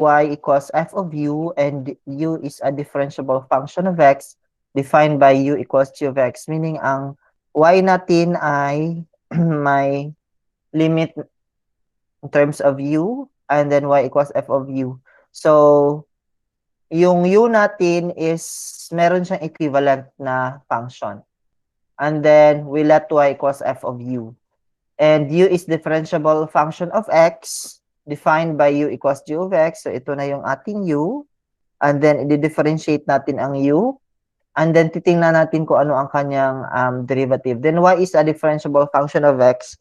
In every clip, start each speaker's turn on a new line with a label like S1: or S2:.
S1: y equals f of u, and u is a differentiable function of x defined by u equals g of x. Meaning, ang y natin ay may limit in terms of u, and then y equals f of u. So, yung u natin is meron siyang equivalent na function. And then, we let y equals f of u. And u is differentiable function of x defined by u equals g of x. So, ito na yung ating u. And then, i-differentiate natin ang u. And then, titingnan natin kung ano ang kanyang derivative. Then, y is a differentiable function of x.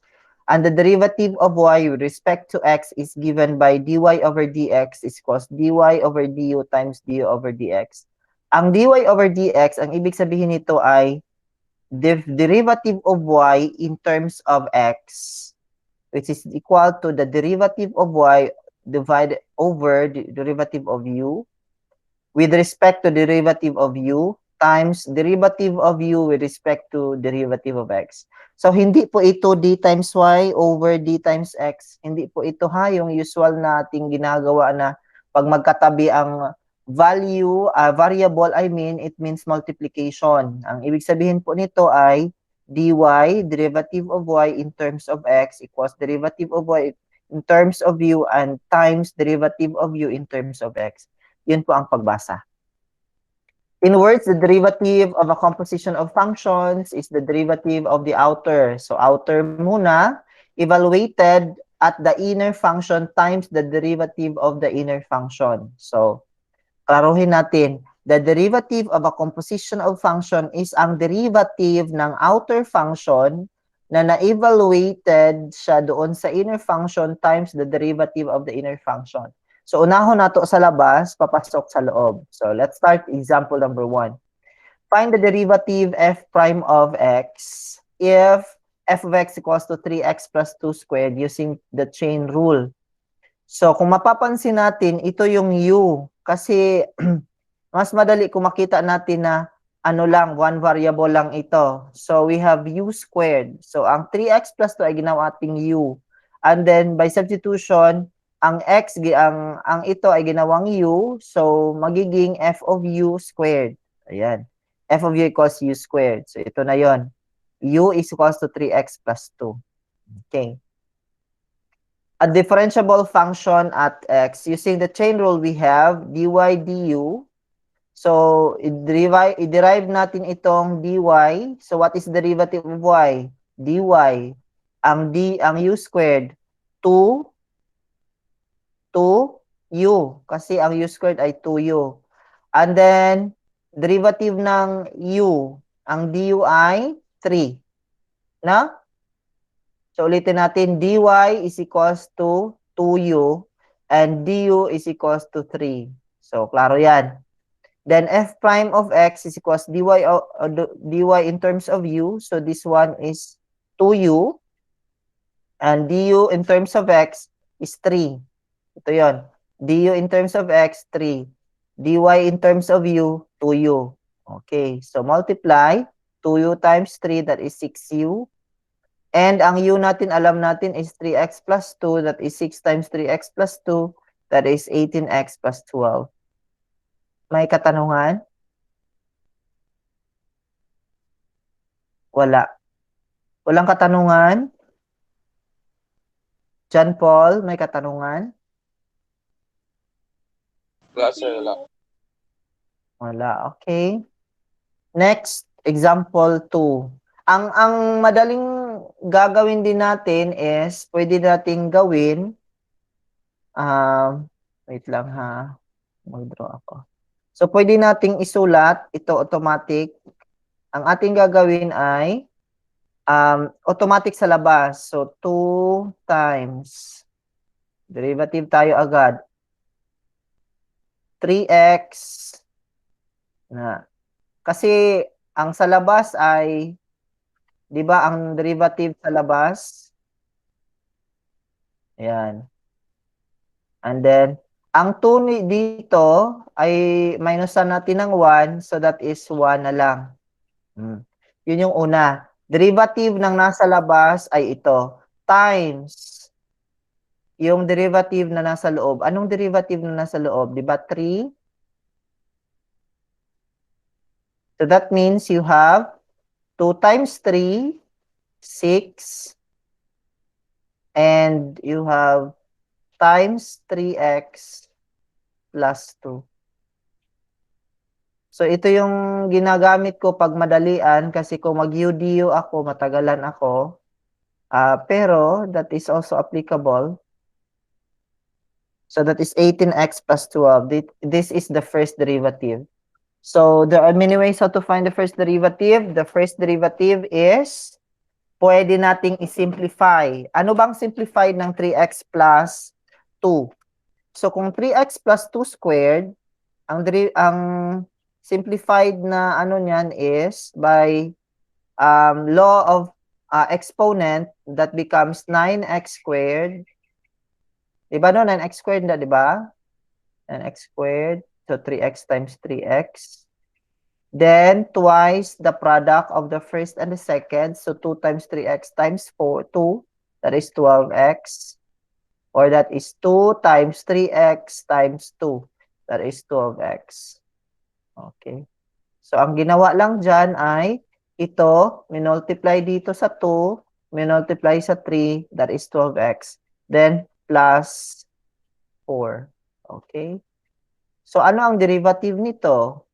S1: And the derivative of y with respect to x is given by dy over dx is equals dy over du times du over dx. Ang dy over dx, ang ibig sabihin nito ay derivative of y in terms of x, which is equal to the derivative of y divided over the derivative of u with respect to derivative of u times derivative of u with respect to derivative of x. So, hindi po ito d times y over d times x. Hindi po ito yung usual nating ginagawa na pag magkatabi ang value, variable, it means multiplication. Ang ibig sabihin po nito ay dy, derivative of y in terms of x equals derivative of y in terms of u and times derivative of u in terms of x. Yun po ang pagbasa. In words, the derivative of a composition of functions is the derivative of the outer. So, outer muna, evaluated at the inner function times the derivative of the inner function. So, klaruhin natin, the derivative of a composition of function is ang derivative ng outer function na na-evaluated siya doon sa inner function times the derivative of the inner function. So, unahon nato sa labas, papasok sa loob. So, let's start example number 1. Find the derivative f prime of x if f of x equals to 3x plus 2 squared using the chain rule. So, kung mapapansin natin, ito yung u. Kasi, mas madali kung makita natin na ano lang, one variable lang ito. So, we have u squared. So, ang 3x plus 2 ay ginawa ating u. And then, by substitution, ang x, ang ito ay ginawang u. So, magiging f of u squared. Ayan. F of u equals u squared. So, ito na yon. U is equals to 3x plus 2. Okay. A differentiable function at x. Using the chain rule, we have dy du. So, i-derive natin itong dy. So, what is the derivative of y? dy. Ang u squared, 2u. Kasi ang u squared ay 2u. And then, derivative ng u. Ang du ay 3. Na? So, ulitin natin, dy is equals to 2u and du is equals to 3. So, klaro yan. Then, f prime of x is equals dy in terms of u. So, this one is 2u. And du in terms of x is 3. Ito yon. Du in terms of x, 3. dy in terms of u, 2u. Okay. So, multiply 2u times 3, that is 6u. And ang u natin, alam natin, is 3x plus 2. That is 6 times 3x plus 2. That is 18x plus 12. May katanungan? Wala. Walang katanungan? John Paul, may katanungan?
S2: Wala, sir. Wala.
S1: Wala. Okay. Next, example 2. Ang madaling gagawin din natin is, pwede nating gawin, wait lang ha, mag-draw ako. So, pwede nating isulat, ito automatic. Ang ating gagawin ay, automatic sa labas. So, 2 times, derivative tayo agad, 3x, na. Kasi, ang sa labas ay, di ba, ang derivative sa labas, ayan. And then, ang 2 dito ay minusan natin ng 1, so that is 1 na lang. Yun yung una. Derivative ng nasa labas ay ito, times yung derivative na nasa loob. Anong derivative na nasa loob? Di ba 3? So that means you have 2 times 3, 6, and you have times 3x plus 2. So ito yung ginagamit ko pag madalian kasi kung mag-UDU ako, matagalan ako. Pero that is also applicable. So that is 18x plus 12. This is the first derivative. So there are many ways how to find the first derivative. The first derivative is pwede nating i-simplify. Ano bang simplified ng 3x plus 2? So kung 3x plus 2 squared, ang simplified na ano niyan is by law of exponent that becomes 9x squared. Diba no? 9x squared na, diba? 9x squared. So 3x times 3x. Then twice the product of the first and the second. So 2 times 3x times 4, 2. That is 12x. Or that is 2 times 3x times 2. That is 12x. Okay. So ang ginawa lang dyan ay ito, minultiply dito sa 2, minultiply sa 3, that is 12x. Then plus 4. Okay. So ano ang derivative nito?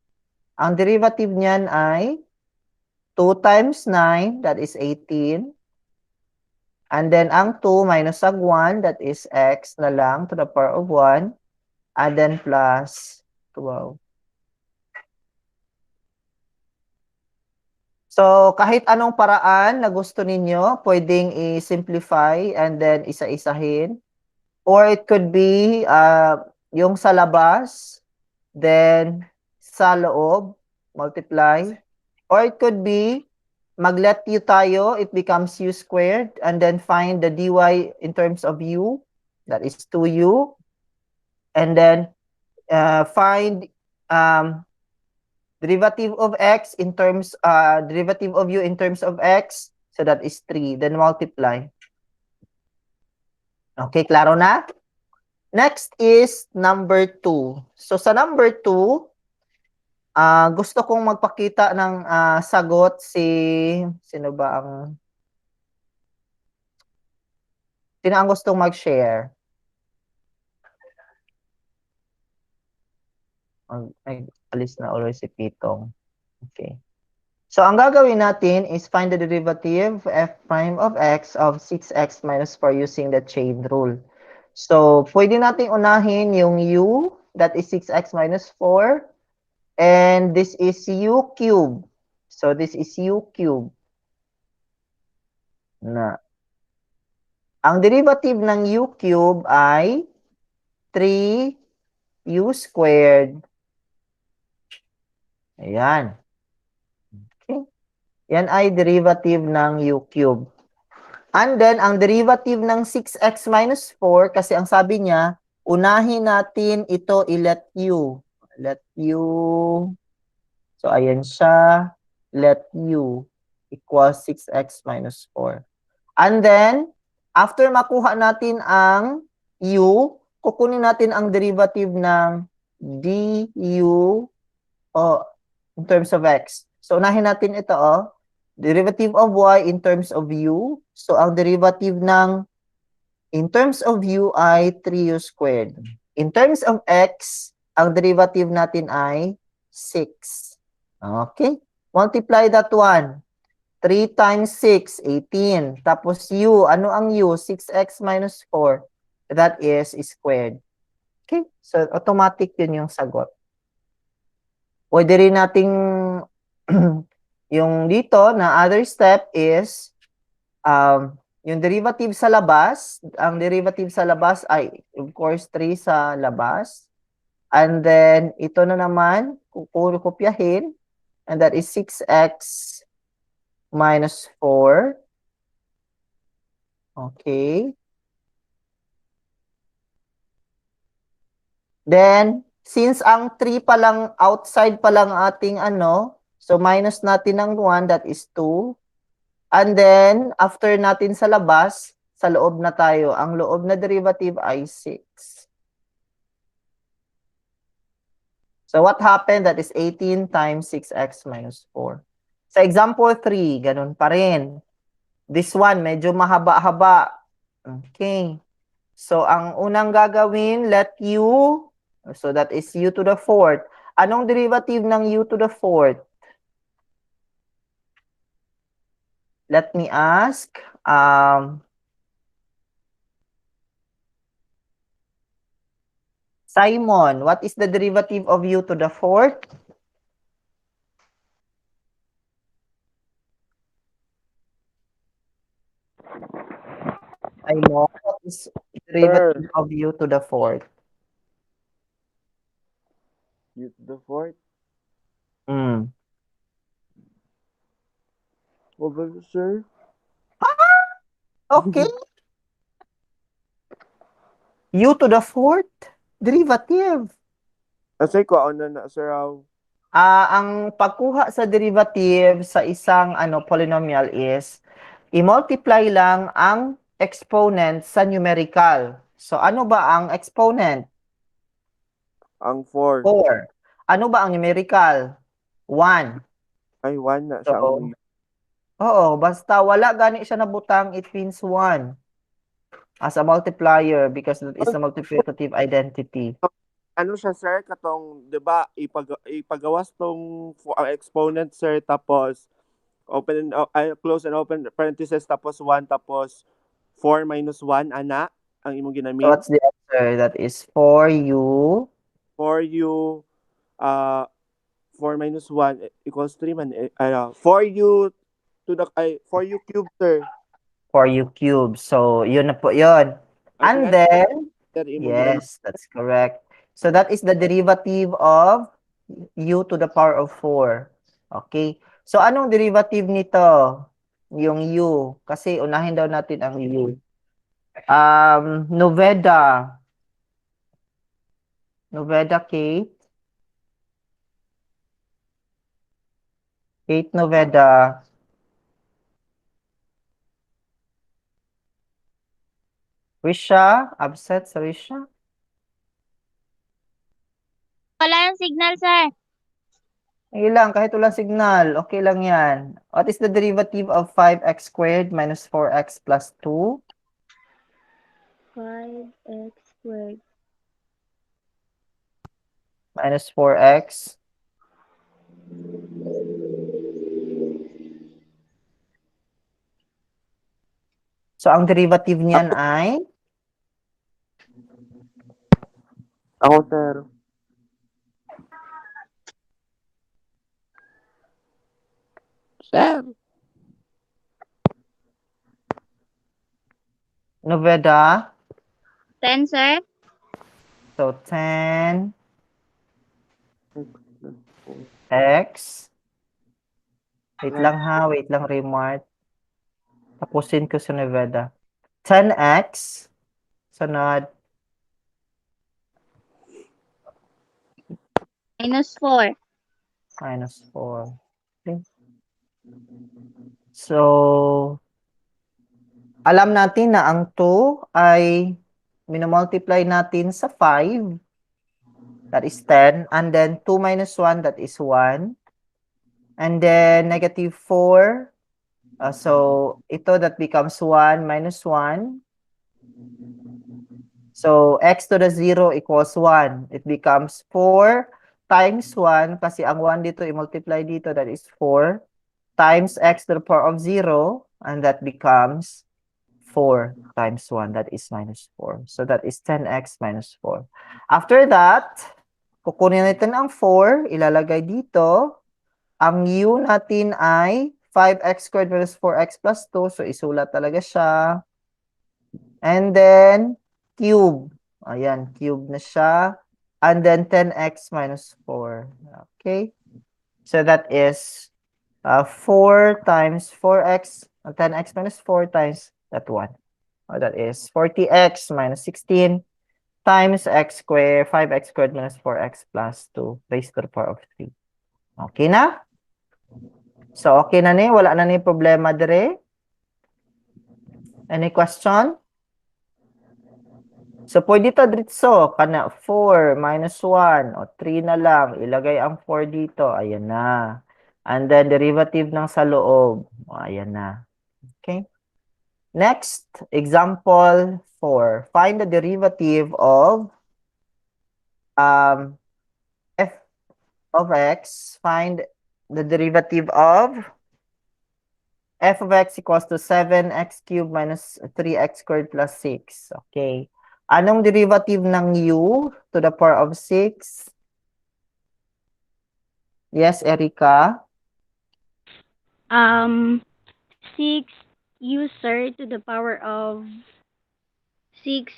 S1: Ang derivative niyan ay 2 times 9, that is 18. And then ang 2 minus ang 1, that is x na lang to the power of 1. And then plus 12. So kahit anong paraan na gusto ninyo, pwedeng i-simplify and then isa-isahin. Or it could be yung sa labas, then sa loob, multiply. Or it could be, mag-let u tayo, it becomes u squared, and then find the dy in terms of u, that is 2u. And then find derivative of x in terms, derivative of u in terms of x, so that is 3. Then multiply. Okay, klaro na? Next is number 2. So sa number 2, gusto kong magpakita ng sagot sino ba ang gustong mag-share? Ay, alis na always si Pitong. Okay. So ang gagawin natin is find the derivative f prime of x of 6x minus 4 using the chain rule. So pwede nating unahin yung u, that is 6x minus 4. And this is u cube. So this is u cube. Ang derivative ng u cube ay 3u squared. Ayan. Okay. Yan ay derivative ng u cube. And then, ang derivative ng 6x minus 4, kasi ang sabi niya, unahin natin ito i-let u. Let u. So, ayan siya. Let u equals 6x minus 4. And then, after makuha natin ang u, kukunin natin ang derivative ng du in terms of x. So, unahin natin ito, derivative of y in terms of u. So, ang derivative ng in terms of u ay 3u squared. In terms of x, ang derivative natin ay 6. Okay? Multiply that one. 3 times 6, 18. Tapos u, ano ang u? 6x minus 4. That is squared. Okay? So, automatic yun yung sagot. Pwede rin nating yung dito na other step is yung derivative sa labas. Ang derivative sa labas ay, of course, 3 sa labas. And then, ito na naman, kopyahin. And that is 6x minus 4. Okay. Then, since ang 3 pa lang, outside pa lang ating so minus natin ng 1, that is 2. And then, after natin sa labas, Sa loob na tayo. Ang loob na derivative ay 6. So what happened? That is 18 times 6x minus 4. Sa example 3, ganun pa rin. This one, medyo mahaba-haba. Okay. So, ang unang gagawin, let u, so that is u to the fourth. Anong derivative ng u to the fourth? Let me ask. Simon, what is the derivative of u to the fourth? Simon, what is derivative of u to the fourth?
S2: U to the fourth? What was it, sir?
S1: Okay. U to the fourth derivative.
S2: Asay ko, ano na, sir,
S1: Ang pagkuha sa derivative sa isang polynomial is i-multiply lang ang exponent sa numerical. So ano ba ang exponent?
S2: ang 4.
S1: 4. Ano ba ang numerical? 1.
S2: Ay, 1 na siya
S1: So,
S2: ang
S1: oo, basta wala gani siya nabutang, it means 1 as a multiplier because that is a multiplicative identity.
S2: ano siya, sir, katong, di ba, ipagawas tong exponent, sir, tapos open and close and open parentheses, tapos 1, tapos 4 minus 1, ana, ang imong
S1: So
S2: ginamit.
S1: what's the answer? That is 4u.
S2: 4u, 4 minus 1 equals 3 man, 4u to the, 4u cubed, sir.
S1: 4u cubed. So, yun na po yun.
S2: So
S1: And
S2: that's
S1: then,
S2: that imong ginamit.
S1: yes, that's correct. So, that is the derivative of u to the power of 4. Okay? So, anong derivative nito? Yung u. Kasi unahin daw natin ang u. Noveda. Noveda, Kate. Kate Noveda. Risha. Absent sa Risha.
S3: Wala yung signal, sir.
S1: Sige lang, kahit walang signal, okay lang yan. What is the derivative of 5x squared minus 4x plus 2?
S3: 5x squared.
S1: Minus 4x. So, ang derivative niyan ay?
S2: Ako, sir. Sir.
S1: Noveda.
S3: 10, sir.
S1: So, 10 x. Wait lang ha, wait lang, Remart. Tapusin ko sa Noveda. 10x. Sunod.
S3: Minus 4.
S1: Minus 4. Okay. So, alam natin na ang 2 ay minumultiply natin sa 5. That is 10. And then 2 minus 1, that is 1. And then negative 4. So, ito that becomes 1 minus 1. So, x to the 0 equals 1. It becomes 4 times 1 kasi ang 1 dito i-multiply dito, that is 4 times x to the power of 0, and that becomes 4 times 1, that is minus 4. So, that is 10x minus 4. After that, kukunin natin ang 4, ilalagay dito. Ang u natin ay 5x squared minus 4x plus 2. So, isulat talaga siya. And then, cube. Ayan, cube na siya. And then, 10x minus 4. Okay? So, that is 4 times 4x, 10x minus 4 times that one. That is 40x minus 16 times x squared, 5x squared minus 4x plus 2 raised to the power of 3. Okay na? So, okay na ni? Wala na ni problema dire? Any question? So, pwede to dritso. Kana 4 minus 1 o 3 na lang. Ilagay ang 4 dito. Ayan na. And then, derivative ng sa loob. O, ayan na. Okay? Next, example 4. Find the derivative of f of x. Find the derivative of f of x equals to 7x cubed minus 3x squared plus 6. Okay. Anong derivative ng u to the power of 6? Yes, Erica?
S4: 6 u, sir, to the power of 6,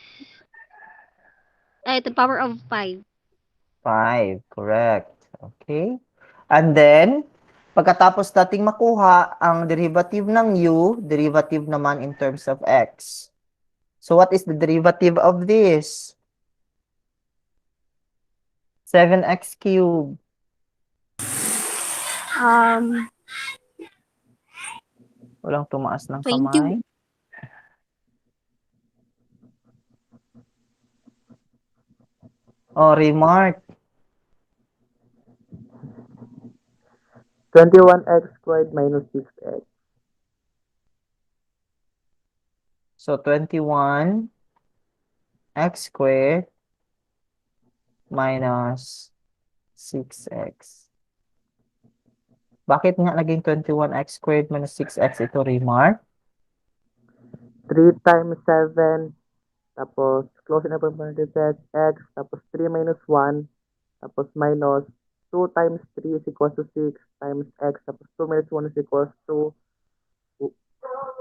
S4: to the power of 5.
S1: 5. Correct. Okay. And then, pagkatapos nating makuha ang derivative ng u, derivative naman in terms of x. So, what is the derivative of this? 7x cubed. Walang tumaas ng
S4: 20.
S1: kamay. Oh, remark.
S2: 21x squared minus 6x.
S1: So, 21 x squared minus 6x. Bakit nga naging 21x squared minus 6x ito, remark?
S2: 3 times 7, tapos close and open parentheses, x, tapos 3 minus 1, tapos minus 2 times 3 is equals to 6 times x, tapos 2 minus 1 is equals to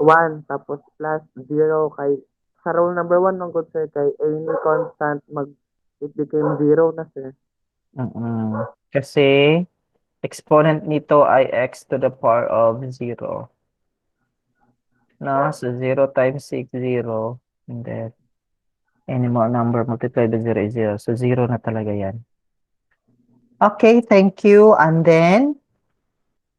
S2: 1, tapos plus 0 kay sa rule number 1 ng good sir, kay any constant it became 0 na sir.
S1: Kasi exponent nito ay x to the power of 0. No? So, 0 times 6, 0. And then, any more number multiplied by 0 is 0. So, 0 na talaga yan. Okay, thank you. And then,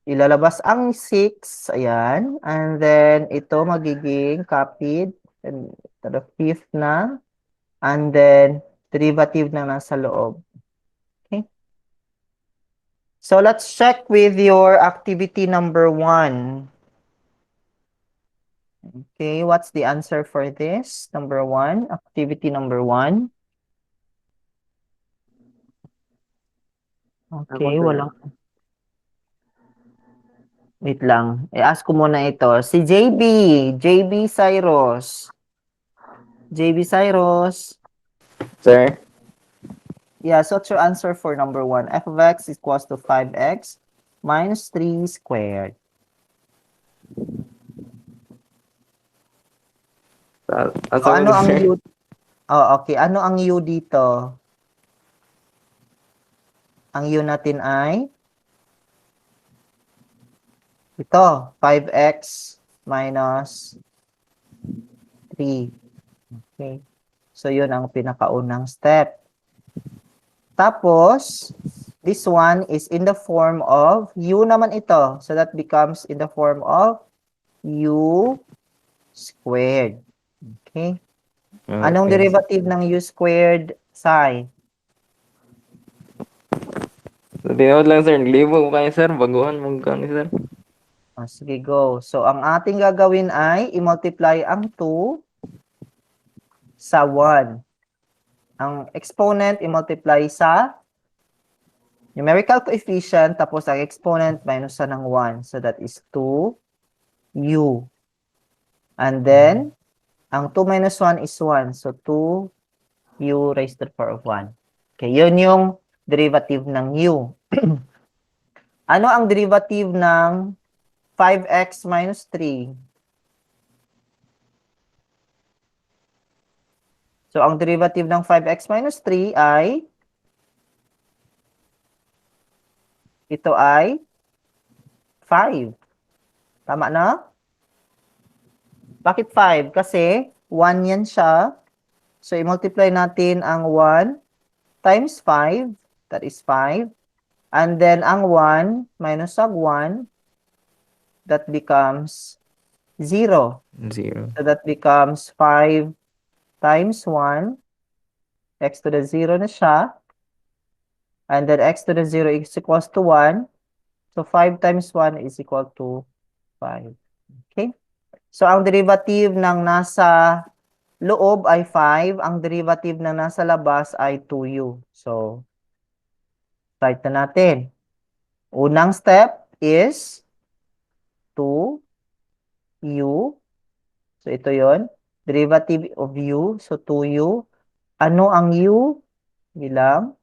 S1: ilalabas ang 6. Ayan. And then, ito magiging copied. And to the 5th na. And then, derivative na nasa loob. Okay. So, let's check with your activity number 1. Okay, what's the answer for this? Number 1, activity number 1. Okay,
S2: Ako, sir.
S1: walang... Wait lang. I-ask ko muna ito. Si JB. JB Cyrus. JB Cyrus.
S5: Sir?
S1: Yeah, so what's your answer for number 1? F of x is equals to 5x minus 3 squared.
S5: Ang
S1: So, ano
S5: sagot,
S1: ang
S5: sir?
S1: u? Oh, okay. Ano ang u dito? Ang u natin ay ito, 5x minus 3. Okay. So, yun ang pinakaunang step. Tapos, this one is in the form of u naman ito. So, that becomes in the form of u squared. Okay. Anong
S5: Okay.
S1: derivative ng u squared, Sai?
S5: So, tinawad lang, sir. Naglibo ko kayo, sir. Baguhan mong kani, sir.
S1: Sige, go. So, ang ating gagawin ay i-multiply ang 2 sa 1. Ang exponent i-multiply sa numerical coefficient, tapos ang exponent minus ng 1. So, that is 2u. And then, ang 2 minus 1 is 1. So, 2u raised to the power of 1. Okay, yun yung derivative ng u. Ano ang derivative ng 5x minus 3? So, ang derivative ng 5x minus 3 ay ito ay 5. Tama na? Bakit 5? Kasi 1 yan siya. So, i-multiply natin ang 1 times 5. That is 5. And then, ang 1 minus ang 1, that becomes 0.
S5: 0.
S1: So that becomes 5 times 1, x to the 0 na siya. And then x to the 0 is equals to 1. So 5 times 1 is equal to 5. Okay? So ang derivative ng nasa loob ay 5. Ang derivative ng nasa labas ay 2u. So, start na natin. Unang step is 2u. So, ito yon. Derivative of u. So, 2u. Ano ang u? Bilang.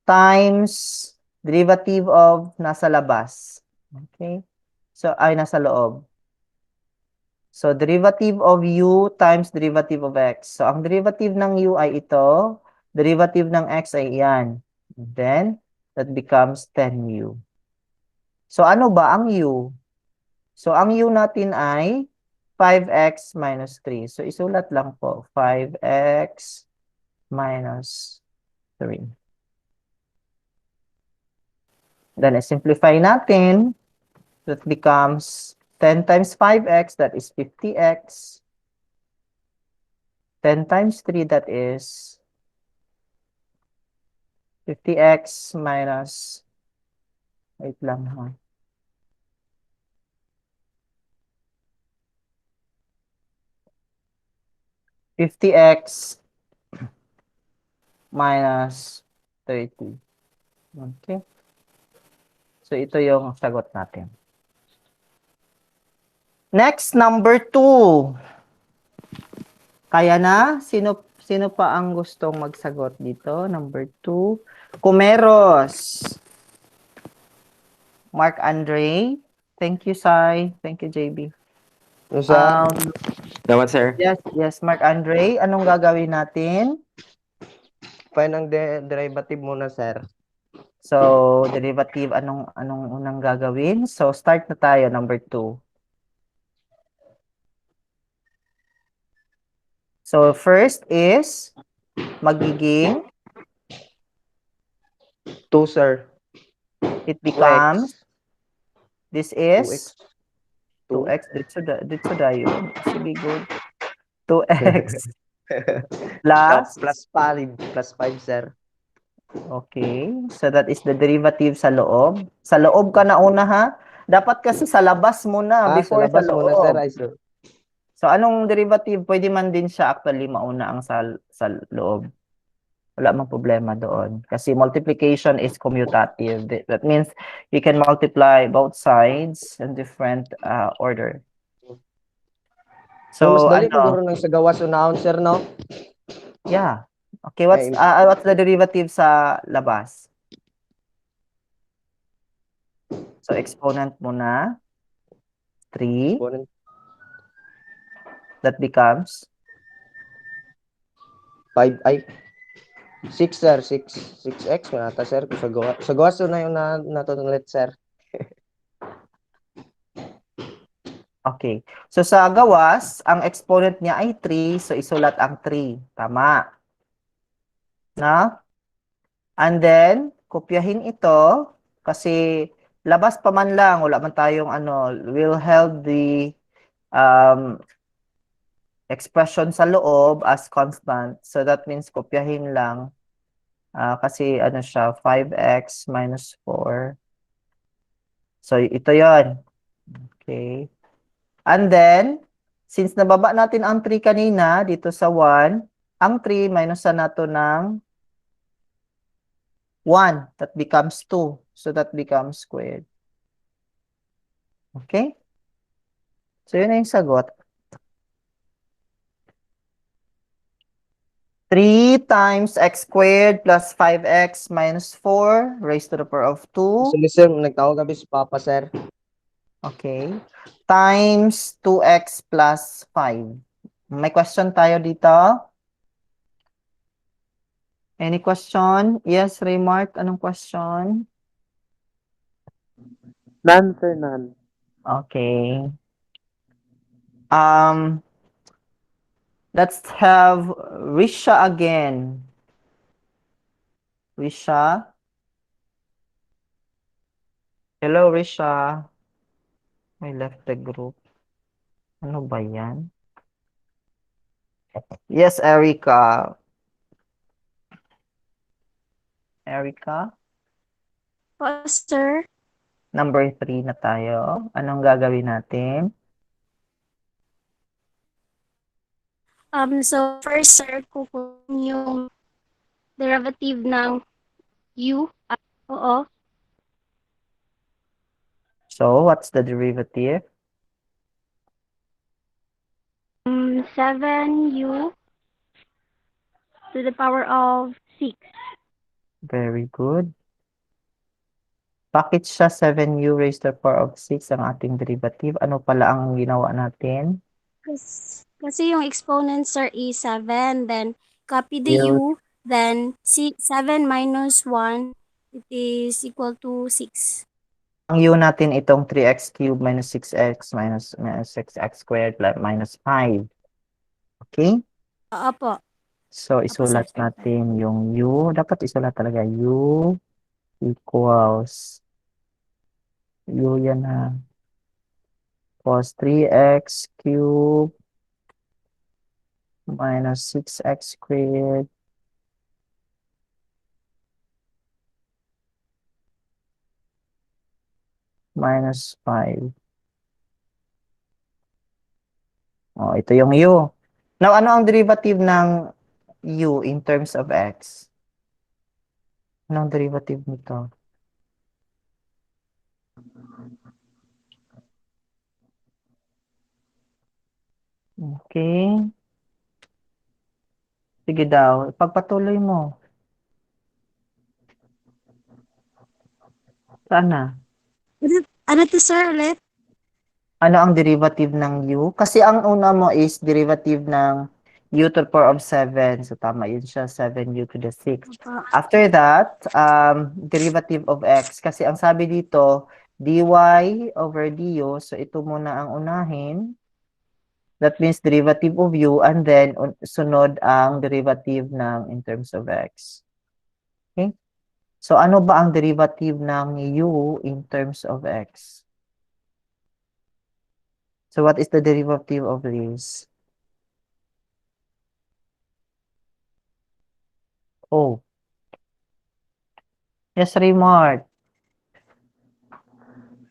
S1: Times derivative of nasa labas. Okay? So, ay nasa loob. So, derivative of u times derivative of x. So, ang derivative ng u ay ito. Derivative ng x ay yan. Then, that becomes 10u. So, ano ba ang u? So, ang u natin ay 5x minus 3. So, isulat lang po. 5x minus 3. Then, simplify natin. That becomes 10 times 5x, that is 50x. 10 times 3, that is 50x minus, wait lang ha. Fifty x minus 30. Okay. So, ito yung sagot natin. Next, number 2. Kaya na? Sino pa ang gustong magsagot dito? Number 2. Kumeros. Mark Andre. Thank you, Sai. Thank you, JB.
S6: No, sir.
S5: Dapat, sir.
S1: Yes, Mark Andre. Anong gagawin natin?
S6: Find ang derivative muna, sir.
S1: So, derivative, anong unang gagawin? So, start na tayo, number 2. So, first is, magiging,
S6: 2, sir.
S1: it becomes, this
S6: 2x.
S1: is, 2x, dito dayon. Sige, good. 2x plus,
S6: Plus 5. Plus 5, sir.
S1: okay. So, that is the derivative sa loob. Sa loob ka na una, ha? Dapat kasi sa labas muna,
S6: Sa
S1: before sa
S6: labas muna, sir.
S1: loob.
S6: Ay, sir.
S1: So, anong derivative? Pwede man din siya actually mauna ang sa loob. Wala mang problema doon. Kasi multiplication is commutative. That means you can multiply both sides in different order.
S6: So, mas
S1: So,
S6: dali siguro nang sa gawas unahon, sir, no?
S1: yeah. Okay, what's the derivative sa labas? So, exponent muna. 3.
S6: Exponent.
S1: That becomes
S6: 5, ay, 6, sir. 6x. Manata, sir. Kung sa gawas na yung natutulit, sir.
S1: okay. So, sa gawas, ang exponent niya ay 3. So, isulat ang 3. Tama. Na? And then, kopyahin ito. Kasi, labas pa man lang. Wala man tayong will held the expression sa loob as constant. So, that means kopyahin lang. Kasi, siya, 5x minus 4. So, ito yon. Okay. And then, since nababa natin ang 3 kanina, dito sa 1, ang 3 minusan nato ng 1. That becomes 2. So, that becomes squared. Okay? So, yun na yung sagot. 3 times x squared plus 5x minus 4 raised to the power of 2.
S6: So, sir, nagtawag kami si Papa, sir.
S1: Okay. Times 2x plus 5. May question tayo dito? Any question? Yes, Raymark, anong question?
S2: None, sir, none.
S1: Okay. Let's have Risha again. Risha. Hello, Risha. I left the group. Ano ba yan? Yes, Erica. Erica?
S7: Po, sir.
S1: Number 3 na tayo. Anong gagawin natin?
S7: So first, sir, kukunin yung derivative ng u. Oo.
S1: So, what's the derivative?
S4: 7u to the power of 6.
S1: Very good. Bakit siya 7u raised to the power of 6 ang ating derivative? Ano pala ang ginawa natin?
S7: Kasi yung exponent, sir, is 7. Then, copy the
S1: U.
S7: u. Then, 7 minus 1, it is equal to 6.
S1: Ang u natin itong 3x cubed minus 6x minus 6x squared minus 5. Okay?
S7: Opo.
S1: So,
S7: Opo,
S1: isulat
S7: sir.
S1: natin yung u. Dapat isulat talaga u equals u yan ha. Equals 3x cubed minus 6x squared minus 5. Oh, ito yung u. Now, ano ang derivative ng u in terms of x? Anong derivative nito? Okay. Sige daw, pagpatuloy mo. Sana.
S7: Ano to, sir, ulit?
S1: Ano ang derivative ng u? Kasi ang una mo is derivative ng u to the power of 7. So, tama yun siya, 7u to the 6.
S7: Opo.
S1: After that, derivative of x. Kasi ang sabi dito, dy over du. So, ito muna ang unahin. That means derivative of u and then sunod ang derivative ng in terms of x. Okay? So, ano ba ang derivative ng u in terms of x? So, what is the derivative of this? Oh. Yes, Raymart.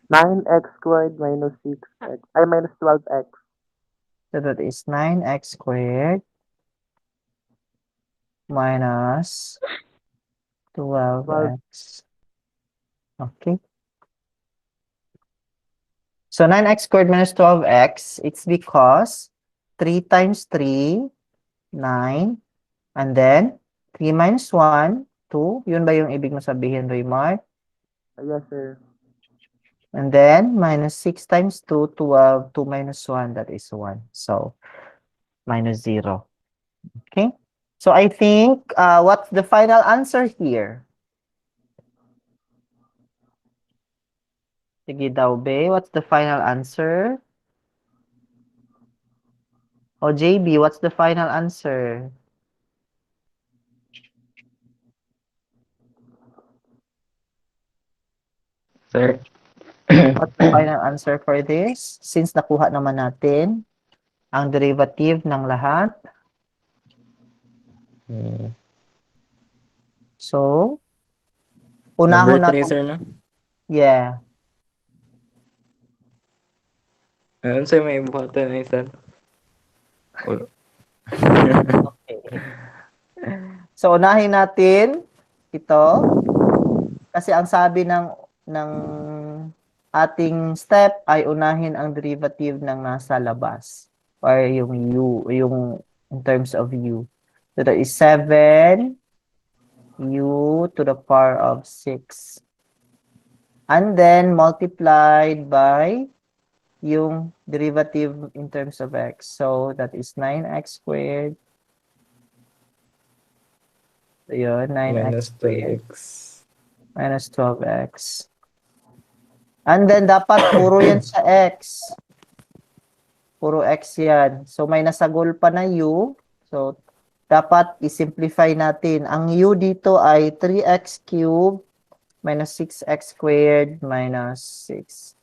S2: 9x squared minus 6x, ay minus 12x.
S1: So, that is 9x squared minus 12x. Okay. So, 9x squared minus 12x, it's because 3 times 3, 9, and then 3 minus 1, 2. Yun ba yung ibig mo sabihin, Raymart?
S2: Yes, sir.
S1: And then, minus 6 times 2, 12. 2 minus 1, that is 1. So, minus 0. Okay? So, I think, what's the final answer here? Sige daw, Be. What's the final answer? O, JB, what's the final answer?
S5: Sir.
S1: What's the final answer for this? Since nakuha naman natin ang derivative ng lahat. So,
S5: Number
S1: unahon
S5: 3,
S1: natin.
S5: sir, no?
S1: Yeah.
S5: Ayun, sir, may buhatan na sir.
S1: Okay. So, unahin natin ito. Kasi ang sabi ng ating step ay unahin ang derivative ng nasa labas. Or yung u, yung in terms of u. So, that is 7 u to the power of 6. And then, multiplied by yung derivative in terms of x. So, that is 9x squared. So, yun, 9x
S5: Minus
S1: squared
S5: 12x.
S1: minus 12x. And then, dapat puro yan sa x. Puro x yan. So, may nasagol pa na u. So, dapat i-simplify natin. Ang u dito ay 3x cubed minus 6x squared minus 6.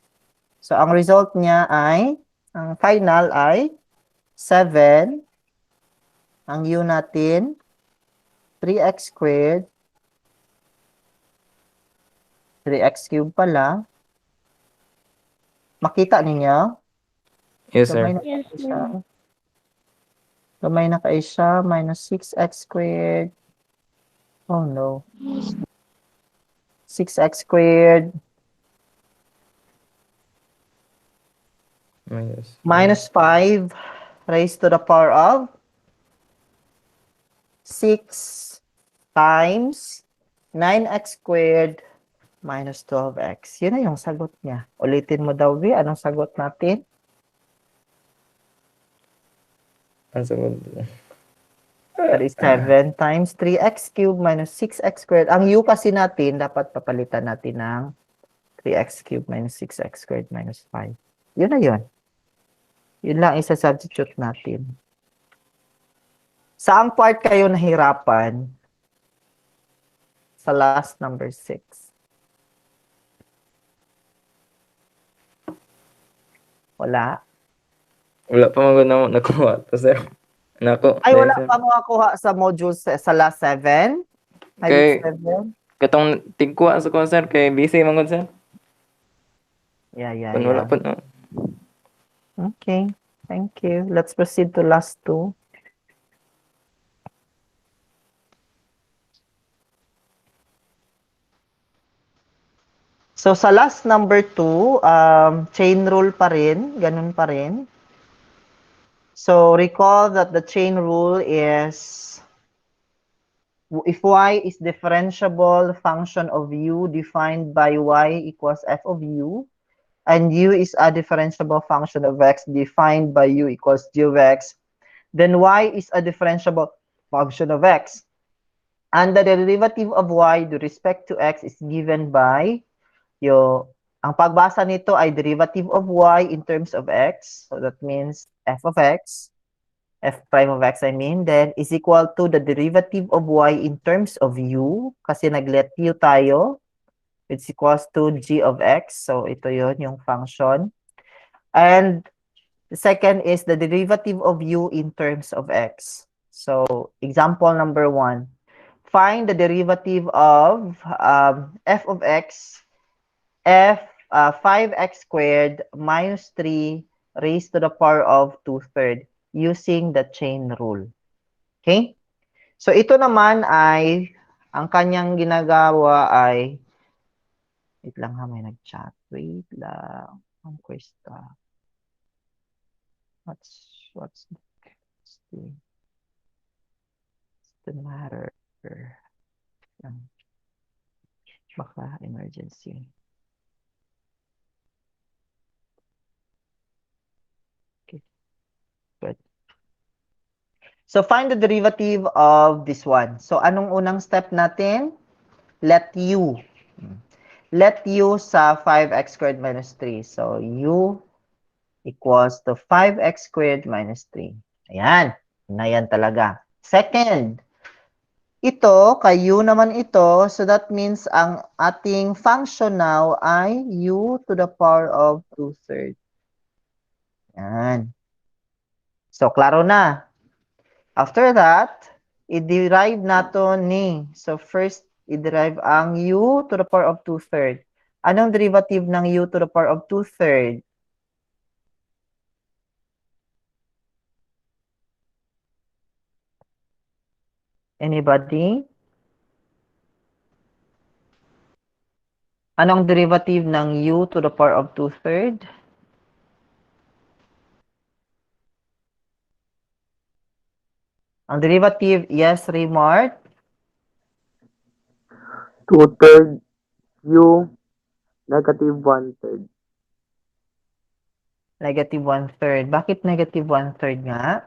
S1: So, ang result niya ay Ang final ay 7. Ang u natin, 3x squared. 3x cubed pala. Makita ninyo?
S5: Yes,
S1: Gamay
S5: sir.
S1: na
S3: Yes,
S1: kayo
S3: sir.
S1: siya. Gamay na kayo siya. Minus 6x squared. Oh no. 6x squared minus 5 raised to the power of 6 times 9x squared minus 12x. Yun na yung sagot niya. Ulitin mo daw, Vi. Anong sagot natin?
S5: Ang sagot.
S1: 37 times 3x cubed minus 6x squared. Ang u kasi natin, dapat papalitan natin ng 3x cubed minus 6x squared minus 5. Yun na yun. Yun lang isa-substitute natin. Saang part kayo nahirapan? Sa last number 6. Wala.
S5: Wala pa magod na nakuha to, sir. Nako.
S1: Ay,
S5: dahil,
S1: wala
S5: sir.
S1: pa makakuha sa modules sa last 7?
S5: Kay-
S1: Hybrid 7?
S5: Katong tigkuha sa ko, sir, kay busy magod, sir.
S1: Yeah.
S5: Kung wala pa na.
S1: Okay. Thank you. Let's proceed to last 2. So, sa last number 2, chain rule pa rin. Ganun pa rin. So, recall that the chain rule is if y is differentiable function of u defined by y equals f of u, and u is a differentiable function of x defined by u equals g of x, then y is a differentiable function of x. And the derivative of y with respect to x is given by ang pagbasa nito ay derivative of y in terms of x. So that means f of x, f prime of x I mean, then is equal to the derivative of y in terms of u, kasi nag-let u tayo, it's equals to g of x. So ito yon yung function. And the second is the derivative of u in terms of x. So example number 1. Find the derivative of f of x, 5x squared minus 3 raised to the power of 2/3 using the chain rule. Okay? So ito naman ay, ang kanyang ginagawa ay, wait lang ha, may nag-chat. Wait lang. Ang kwesta. What's the matter? Baka emergency. Okay. Good. So find the derivative of this one. So anong unang step natin? Let u. Let u sa 5x squared minus 3. So u equals to 5x squared minus 3. Ayan. Na yan talaga. Second, ito, kay u naman ito. So that means ang ating function now ay u to the power of 2/3. Ayan. So, klaro na. After that, i-derive nato ni. So, first, i-derive ang u to the power of 2/3. Anong derivative ng u to the power of 2/3? Anybody? Anong derivative ng u to the power of 2/3? Ang derivative, yes, Raymart?
S2: 2/3 u negative 1/3.
S1: Negative 1/3. Bakit negative 1/3 nga?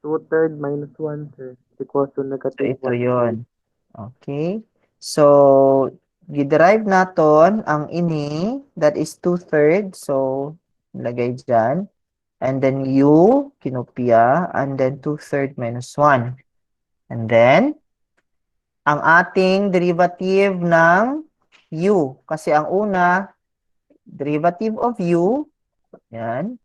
S2: 2/3 minus 1/3 equals to
S1: So,
S2: negative
S1: ito
S2: 1/3.
S1: yon. Okay. So, i-derive natin ang ini, that is 2/3. So, lagay dyan. And then u, kinopya. And then 2/3 minus 1. And then, ang ating derivative ng u. Kasi ang una, derivative of u, Yan.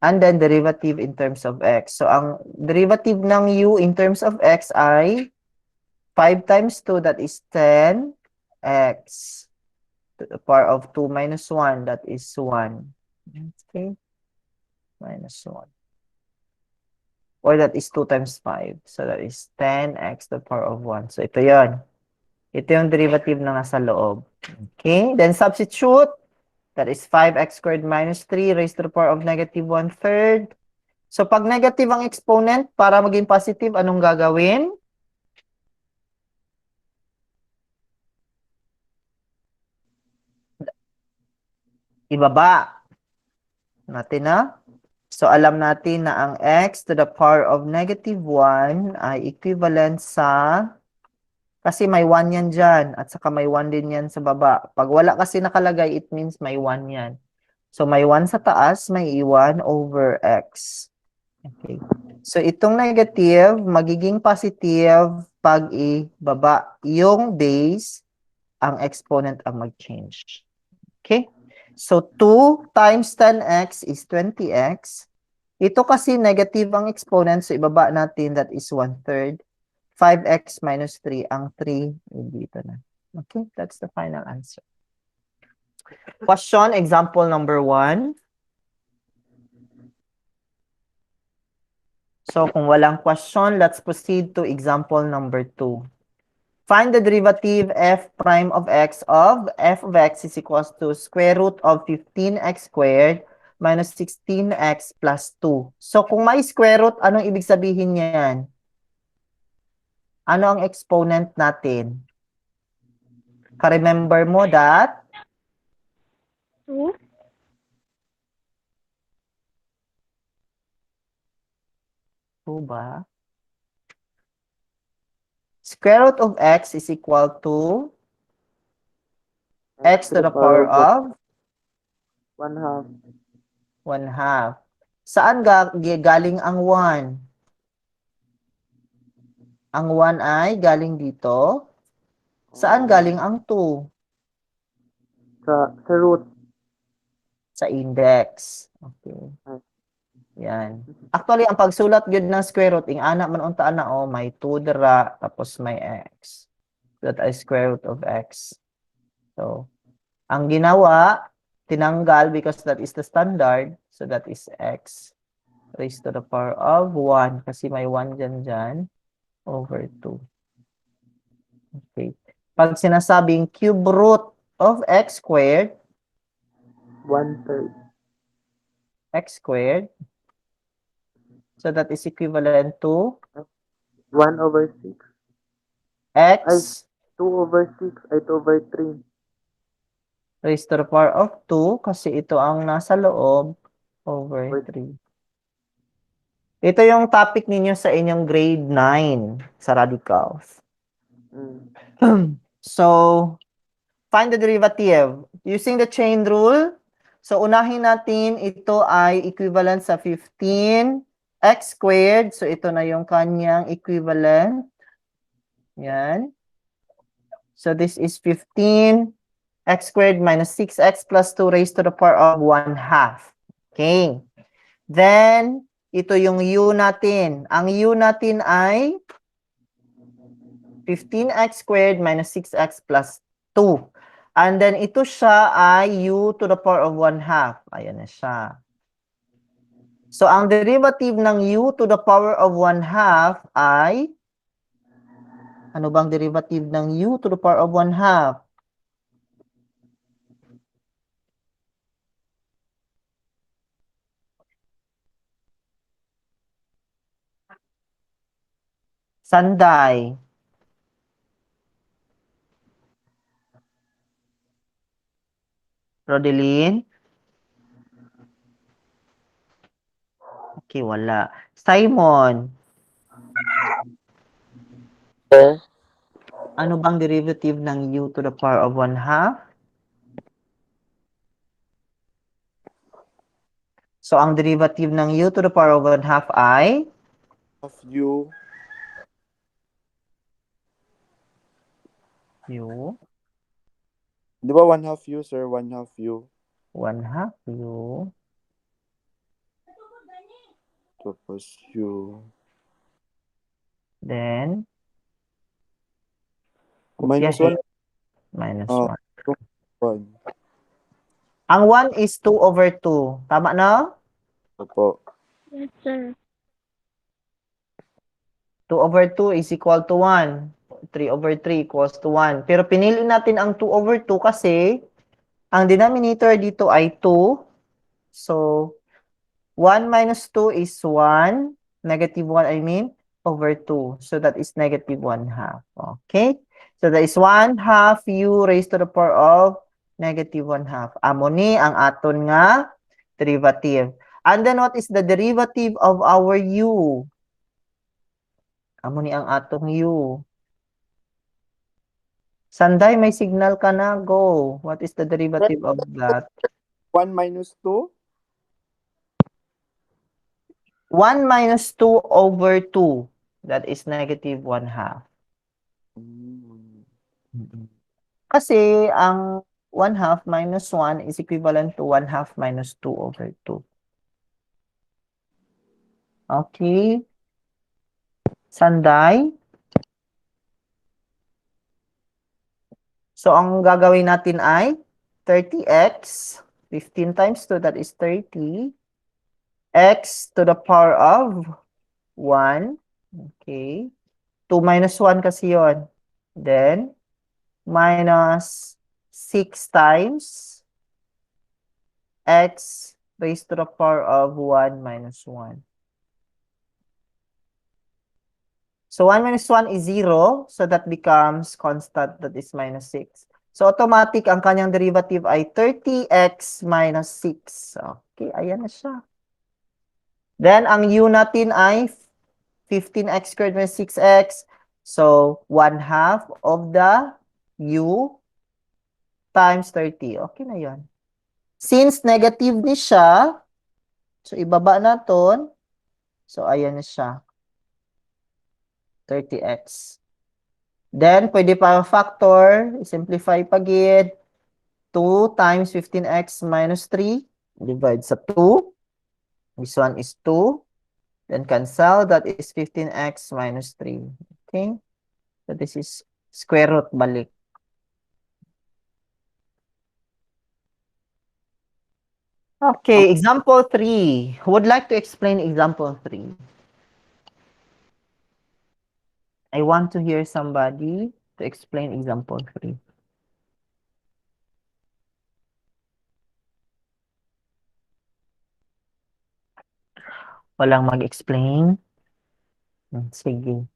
S1: And then derivative in terms of x. So ang derivative ng u in terms of x ay 5 times 2, that is 10x to the power of 2 minus 1, that is 1. Okay. Minus 1. Or that is 2 times 5. So that is 10x to the power of 1. So ito yon. Ito yung derivative na nasa loob. Okay. Then substitute. That is 5x squared minus 3 raised to the power of negative 1/3. So pag negative ang exponent, para maging positive, anong gagawin? Ibaba natin na. So alam natin na ang x to the power of negative 1 ay equivalent sa, kasi may 1 yan dyan, at saka may 1 din yan sa baba. Pag wala kasi nakalagay, it means may 1 yan. So may 1 sa taas, may 1 over x. Okay. So itong negative, magiging positive pag ibaba yung base, ang exponent ang mag-change. Okay? So 2 times 10x is 20x. Ito kasi negative ang exponent, so ibaba natin, that is 1/3. 5x minus 3, ang 3, dito na. Okay, that's the final answer. Question, example number 1. So kung walang question, let's proceed to example number 2. Find the derivative f prime of x of f of x is equals to square root of 15x squared minus 16x plus 2. So kung may square root, anong ibig sabihin niyan? Ano ang exponent natin? Ka-remember mo that
S4: 2.
S1: 2 ba? Square root of x is equal to x to the power of
S2: 1/2.
S1: 1/2. Saan galing ang 1? Ang 1 ay galing dito. Saan galing ang 2?
S2: Sa root.
S1: Sa index. Okay. Yan. Actually, ang pagsulat gyud ng square root, ing ana man unta na, oh, may 2 dira, tapos may x. That is square root of x. So, ang ginawa, tinanggal because that is the standard. So, that is x raised to the power of 1. Kasi may 1 dyan, over 2. Okay. Pag sinasabing cube root of x squared,
S2: 1/3.
S1: x squared, so that is equivalent to
S2: 1/6.
S1: x
S2: 2/6 ay 2/3.
S1: raised to the power of 2 kasi ito ang nasa loob over 3. Ito yung topic ninyo sa inyong grade 9 sa radicals. So, find the derivative. Using the chain rule, so unahin natin ito ay equivalent sa 15x squared. So, ito na yung kanyang equivalent. Yan. So, this is 15x squared minus 6x plus 2 raised to the power of 1/2. Okay. Then, ito yung u natin. Ang u natin ay 15x squared minus 6x plus 2. And then, ito siya ay u to the power of 1/2. Ayan na siya. So, ang derivative ng u to the power of 1/2 ay, ano bang derivative ng u to the power of 1/2? Sanday. Rodeline? Okay, wala. Simon, ano bang derivative ng u to the power of 1/2? So, ang derivative ng u to the power of 1/2 ay
S2: Of u.
S1: u.
S2: Di ba 1/2 u, sir? 1/2 u.
S1: 1/2 u.
S2: Tapos U.
S1: Then,
S2: Minus
S1: kopyahin.
S2: 1.
S1: Minus
S2: Oh,
S1: 1.
S2: 1.
S1: Ang 1 is 2 over 2. Tama na?
S2: Opo.
S4: Yes, sir.
S1: 2 over 2 is equal to 1. 3 over 3 equals to 1. Pero pinili natin ang 2 over 2 kasi ang denominator dito ay 2. So, 1 minus 2 is 1. Negative 1, I mean, over 2. So, that is negative 1 half. Okay? So, that is 1 half u raised to the power of negative 1 half. Amo ni ang aton nga derivative. And then, what is the derivative of our u? Amo ni ang atong u. Sanday, may signal ka na. Go. What is the derivative of that?
S2: 1 minus 2.
S1: 1 minus 2 over 2. That is negative 1 half. Kasi ang 1 half minus 1 is equivalent to 1 half minus 2 over 2. Okay. Sanday. So, ang gagawin natin ay 30x. 15 times 2, that is 30. X to the power of 1. Okay. 2 minus 1 kasi yon. Then, minus 6 times x raised to the power of 1 minus 1. So, 1 minus 1 is 0. So, that becomes constant. That is minus 6. So, automatic ang kanyang derivative ay 30x minus 6. Okay, ayan na siya. Then, ang u natin ay 15x squared minus 6x. So, 1 half of the u times 30. Okay na yan. Since negative ni siya, so ibaba natin. So, ayan na siya. 30x. Then, pwede pa factor. Simplify pagid. 2 times 15x minus 3. Divide sa 2. This one is 2. Then, cancel. That is 15x minus 3. Okay? So, this is square root balik. Okay, example 3. Who would like to explain example 3? I want to hear somebody to explain example 3. Walang mag-explain? Sige.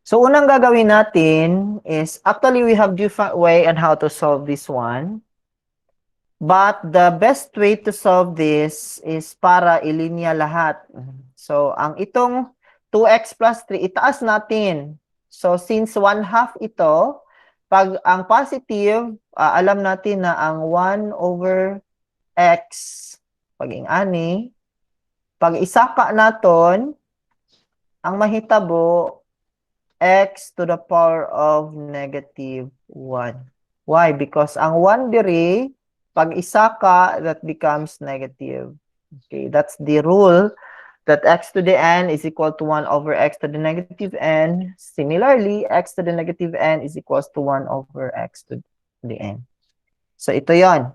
S1: So, unang gagawin natin is, actually, we have different way on how to solve this one. But the best way to solve this is para ilinya lahat. So, ang itong 2x plus 3, itaas natin. So, since 1 half ito, pag ang positive, alam natin na ang 1 over x, paging ani, pag isaka naton, ang mahitabo, x to the power of negative 1. Why? Because ang 1 diri, pag isaka, that becomes negative. Okay, that's the rule that x to the n is equal to 1 over x to the negative n. Similarly, x to the negative n is equals to 1 over x to the n. So, ito yon.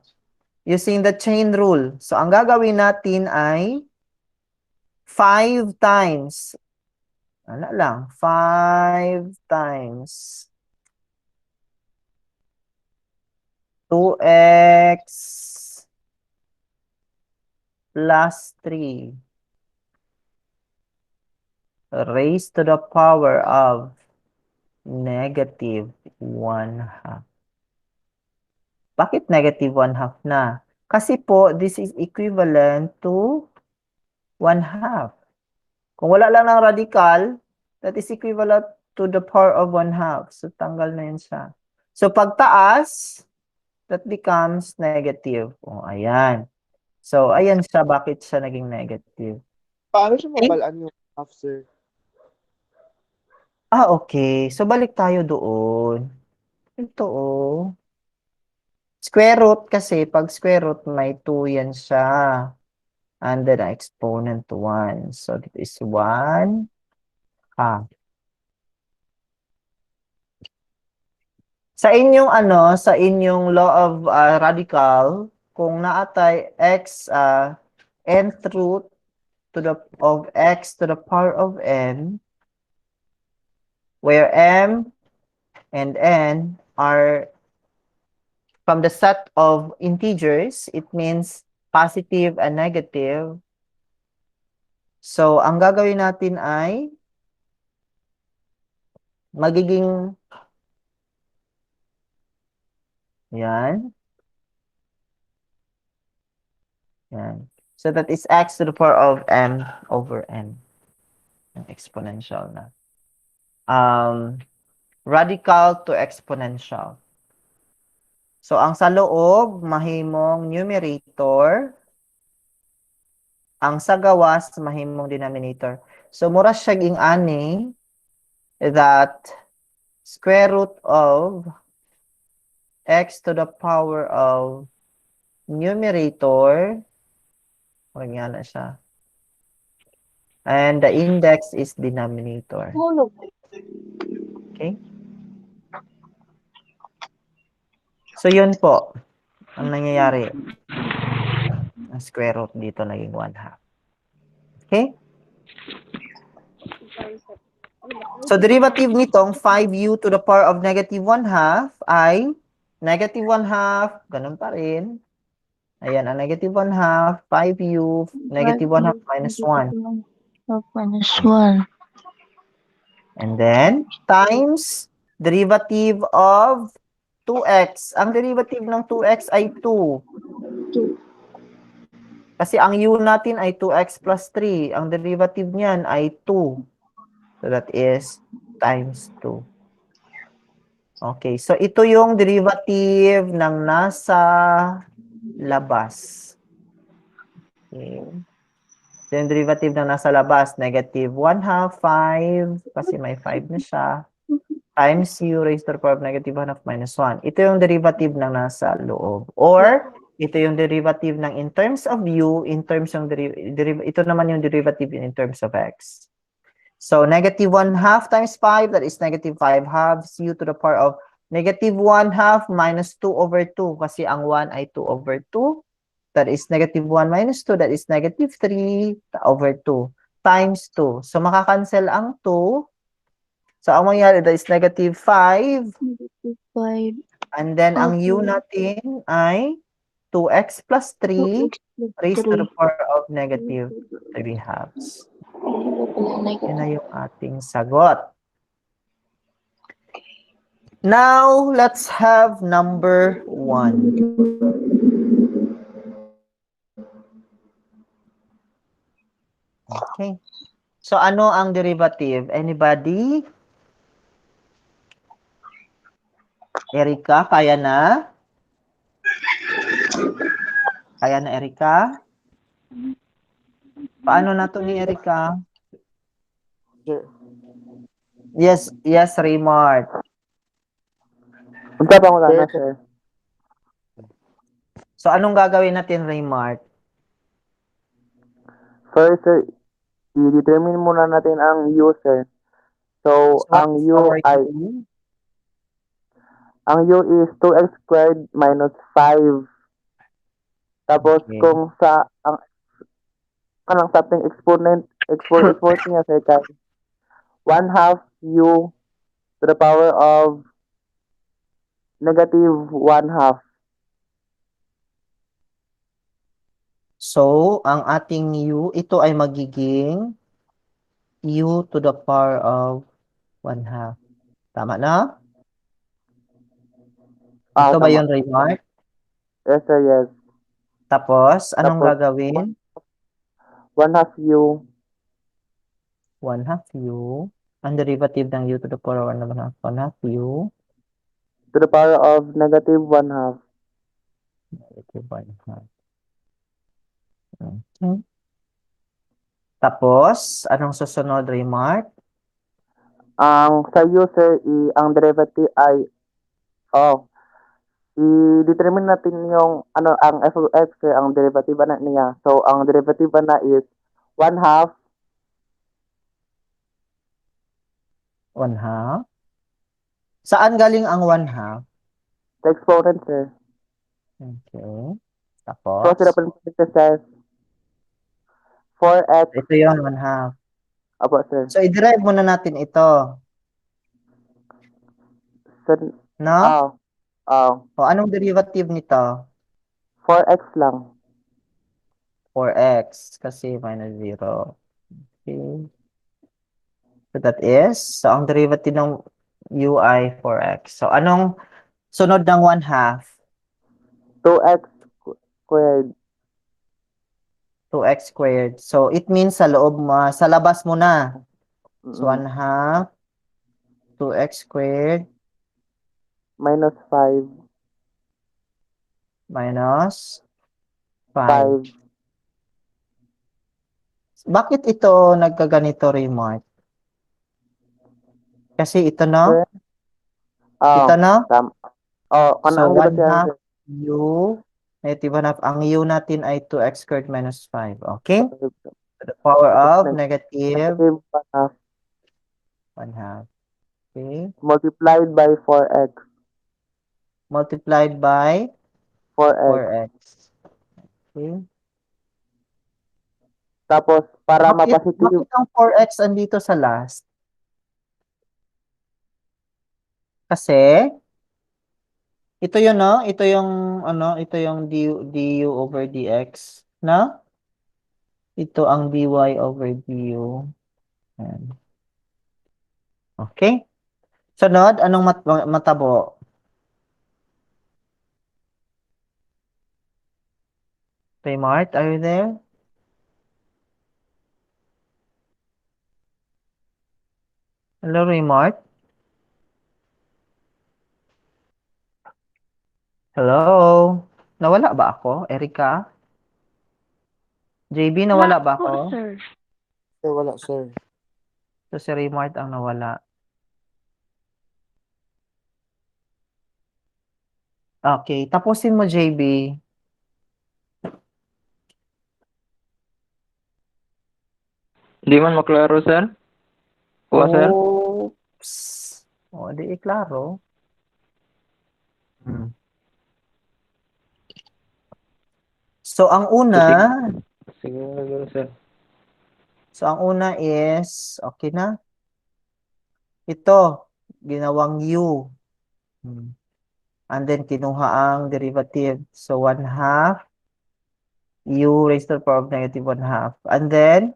S1: Using the chain rule. So, ang gagawin natin ay 5 times. Ano lang? 5 times 2x plus 3 raised to the power of negative 1 half. Bakit negative 1 half na? Kasi po, this is equivalent to 1 half. Kung wala lang ng radical, that is equivalent to the power of 1 half. So, tanggal na yun siya. So, pagtaas, that becomes negative. O, ayan. So, ayan siya. Bakit siya naging negative?
S2: Paano siya mabalaan yung half, sir?
S1: Okay. So, balik tayo doon. Ito, oh. Square root kasi, pag square root, may 2 yan siya. and then exponent 1. So it is 1 half. Sa inyong sa inyong law of radical, kung naatay x nth root of x to the power of n, where m and n are from the set of integers, it means positive and negative. So, ang gagawin natin ay magiging yan. Yan. So, that is x to the power of m over n. Exponential na. Radical to exponential. So, ang sa loob, mahimong numerator. Ang sa gawas, mahimong denominator. So, mura siya ging ani that square root of x to the power of numerator, nga na siya. And the index is denominator. Okay? So, yun po ang nangyayari. Ang square root dito naging 1 half. Okay? So, derivative nitong 5u to the power of negative 1 half ay negative 1 half, ganun pa rin. Ayan, ang negative 1 half, 5u, negative 1 half minus 1.
S4: Minus 1.
S1: And then, times derivative of 2x. Ang derivative ng 2x ay 2. Kasi ang u natin ay 2x plus 3. Ang derivative niyan ay 2. So, that is times 2. Okay, so ito yung derivative ng nasa labas. Okay. So, yung derivative ng nasa labas, negative 1 half, 5, kasi may 5 na siya, times u raised to the power of negative 1 half minus 1. Ito yung derivative ng nasa loob. Or, ito yung derivative ng in terms of u, in terms ng ito naman yung derivative in terms of x. So, negative 1 half times 5, that is negative 5 halves, u to the power of negative 1 half minus 2 over 2, kasi ang 1 ay 2 over 2. That is negative 1 minus 2, that is negative 3 over 2, times 2. So, makakancel ang 2. So, ang mangyari, that is negative 5.
S4: Negative 5.
S1: And then, ang u natin ay 2x plus 3 raised to the power of negative 3 halves. Yan na yung ating sagot. Now, let's have number 1. Okay. So, ano ang derivative? Anybody? Erika, kaya na? Kaya na, Erika? Paano na to ni Erika?
S2: Sir.
S1: Yes, Raymart.
S5: Punta pa ko na, sir.
S1: So, anong gagawin natin, Raymart?
S5: First, sir, i-determine muna natin ang u, sir. So, ang u ay, ang u is 2x squared minus 5. Tapos,
S1: Okay.
S5: kung sa, ang something exponent niya, sir, kay 1 half u to the power of negative 1 half.
S1: So, ang ating u, ito ay magiging u to the power of 1 half. Tama na? Ito ba
S5: Tama.
S1: yun, Raymart?
S5: Yes, sir, yes.
S1: Tapos, anong
S5: Tapos,
S1: gagawin?
S5: 1 half u
S1: 1 half u. Ang derivative ng u to the power of 1 half. 1 half u.
S5: to the power of negative 1 half.
S1: Negative 1 half. Okay. Tapos, anong susunod, Raymart?
S5: Ang sa u, sir, ang derivative ay, i-determine natin yung ano ang f of x kaya ang derivative na niya. So ang derivative na is 1/2
S1: 1/2. Saan galing ang 1/2?
S5: sa exponent, sir.
S1: Okay.
S5: So
S1: Tapos,
S5: 0.5 4x.
S1: ito yung 1/2.
S5: Apo, sir.
S1: So, i-derive muna natin ito.
S5: Sir,
S1: No? O, anong derivative nito?
S5: 4x lang.
S1: 4x. Kasi minus 0. Okay. So, that is, so ang derivative ng u ay 4x. So, anong sunod ng 1/2?
S5: 2x squared.
S1: 2x squared. So, it means sa loob mo, sa labas mo na. So,
S5: Mm-mm.
S1: 1/2, 2x squared,
S5: Minus 5.
S1: minus 5.
S5: 5.
S1: Bakit ito nagkaganito, Raymart? Kasi ito, no?
S5: Sir?
S1: Ito, no?
S5: Kana
S1: So,
S5: ang di ba
S1: 1/2
S5: sir?
S1: u, negative 1/2. Ang u natin ay 2x squared minus 5. Okay? To the power of negative
S5: Negative 1/2
S1: 1/2. Okay?
S5: multiplied by 4x.
S1: Multiplied by
S5: 4x.
S1: 4x. Okay?
S5: Tapos, para
S1: Bakit
S5: ma-positive,
S1: ang 4x andito sa last? Kasi, ito yun, no? Ito yung, ito yung du over dx, no? Ito ang dy over du. Ayan. Okay? Sunod, anong matabo? Raymart, are you there? Hello, Raymart? Hello? Nawala ba ako? Erika? JB, nawala ba
S4: Po,
S1: ako?
S4: sir.
S2: Wala, sir.
S1: So, si Raymart ang nawala. Okay, tapusin mo, JB.
S8: Di man maklaro, sir? Kuha, sir?
S1: Oops. O, di klaro. So, ang una,
S8: Siguro, sir.
S1: is, okay na? Ito, ginawang u. And then, kinuha ang derivative. So, 1/2 u raised to the power of negative 1/2. And then,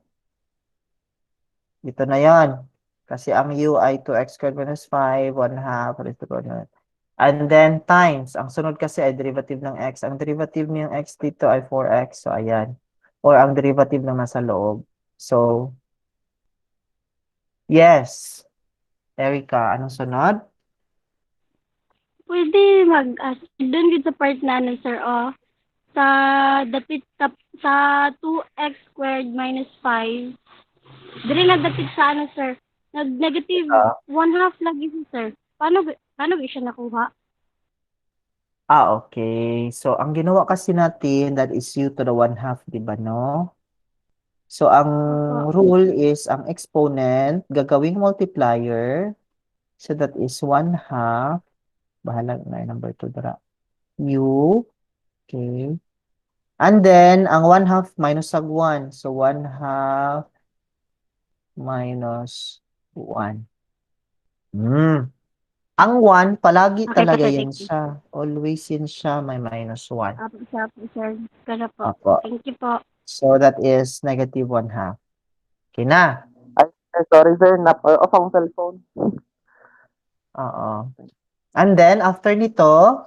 S1: ito na yan. Kasi ang u ay 2x squared minus 5, 1/2 raised to the power of negative. And then, times. Ang sunod kasi ay derivative ng x. Ang derivative ng x dito ay 4x. So, ayan. Or ang derivative na nasa loob. So, yes. Erika, anong sunod?
S4: Pwede doon din sa part na ano, sir, sa dapit sa 2x squared minus 5. Dili nagdapit sa ano, sir. Nag-negative
S1: Ah.
S4: 1/2 lagi siya, sir. Paano siya nakuha?
S1: Okay. So, ang ginawa kasi natin, that is u to the 1/2, di ba, no? So, ang rule is, ang exponent, gagawing multiplier. So, that is 1/2. Bahala na yung number 2 dara. U. Okay. And then, ang 1/2 minus sag 1. So, 1/2 minus 1. Ang 1, palagi
S4: Okay,
S1: talaga
S4: sir,
S1: yan
S4: thank you.
S1: siya. Always yan siya, may minus 1.
S4: Apo, sir. Kaya po.
S1: Apo.
S4: Thank you po.
S1: So, that is negative 1/2. Okay na.
S5: ay, sorry sir, off ang cellphone.
S1: Oo. And then, after nito,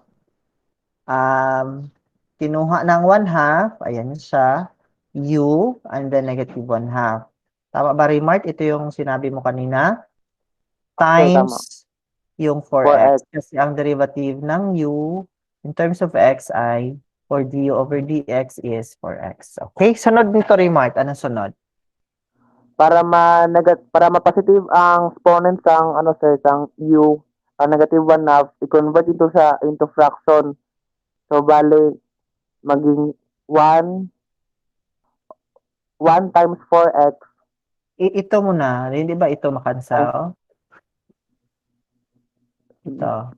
S1: kinuha ng 1/2, ayan siya, u, and then negative 1/2. Tama ba, Remart? Ito yung sinabi mo kanina?
S5: Okay, tama.
S1: Times yung
S5: 4x.
S1: 4x. Kasi ang derivative ng u in terms of x ay, or du over dx is 4x. Okay? Sunod nito, Remart. Anong sunod?
S5: Para ma-positive ang exponent sang ano sir, sang u, ang negative 1/2, i-convert into fraction. So, bale, maging 1 times 4x.
S1: Ito muna, hindi ba ito makansel? Ito.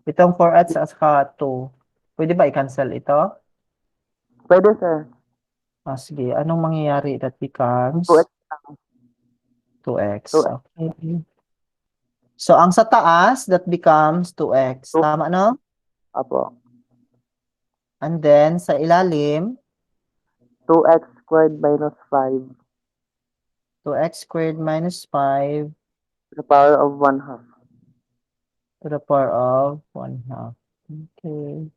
S1: Itong 4x at saka 2. Pwede ba i-cancel ito?
S5: Pwede, sir.
S1: Sige. Anong mangyayari? That becomes
S5: 2x.
S1: 2x.
S5: 2x.
S1: Okay. So, ang sa taas, that becomes 2x. Tama, no?
S5: Apo.
S1: And then, sa ilalim,
S5: 2x squared minus 5
S1: 2x squared minus 5
S5: to the power of 1/2.
S1: to the power of 1/2. Okay.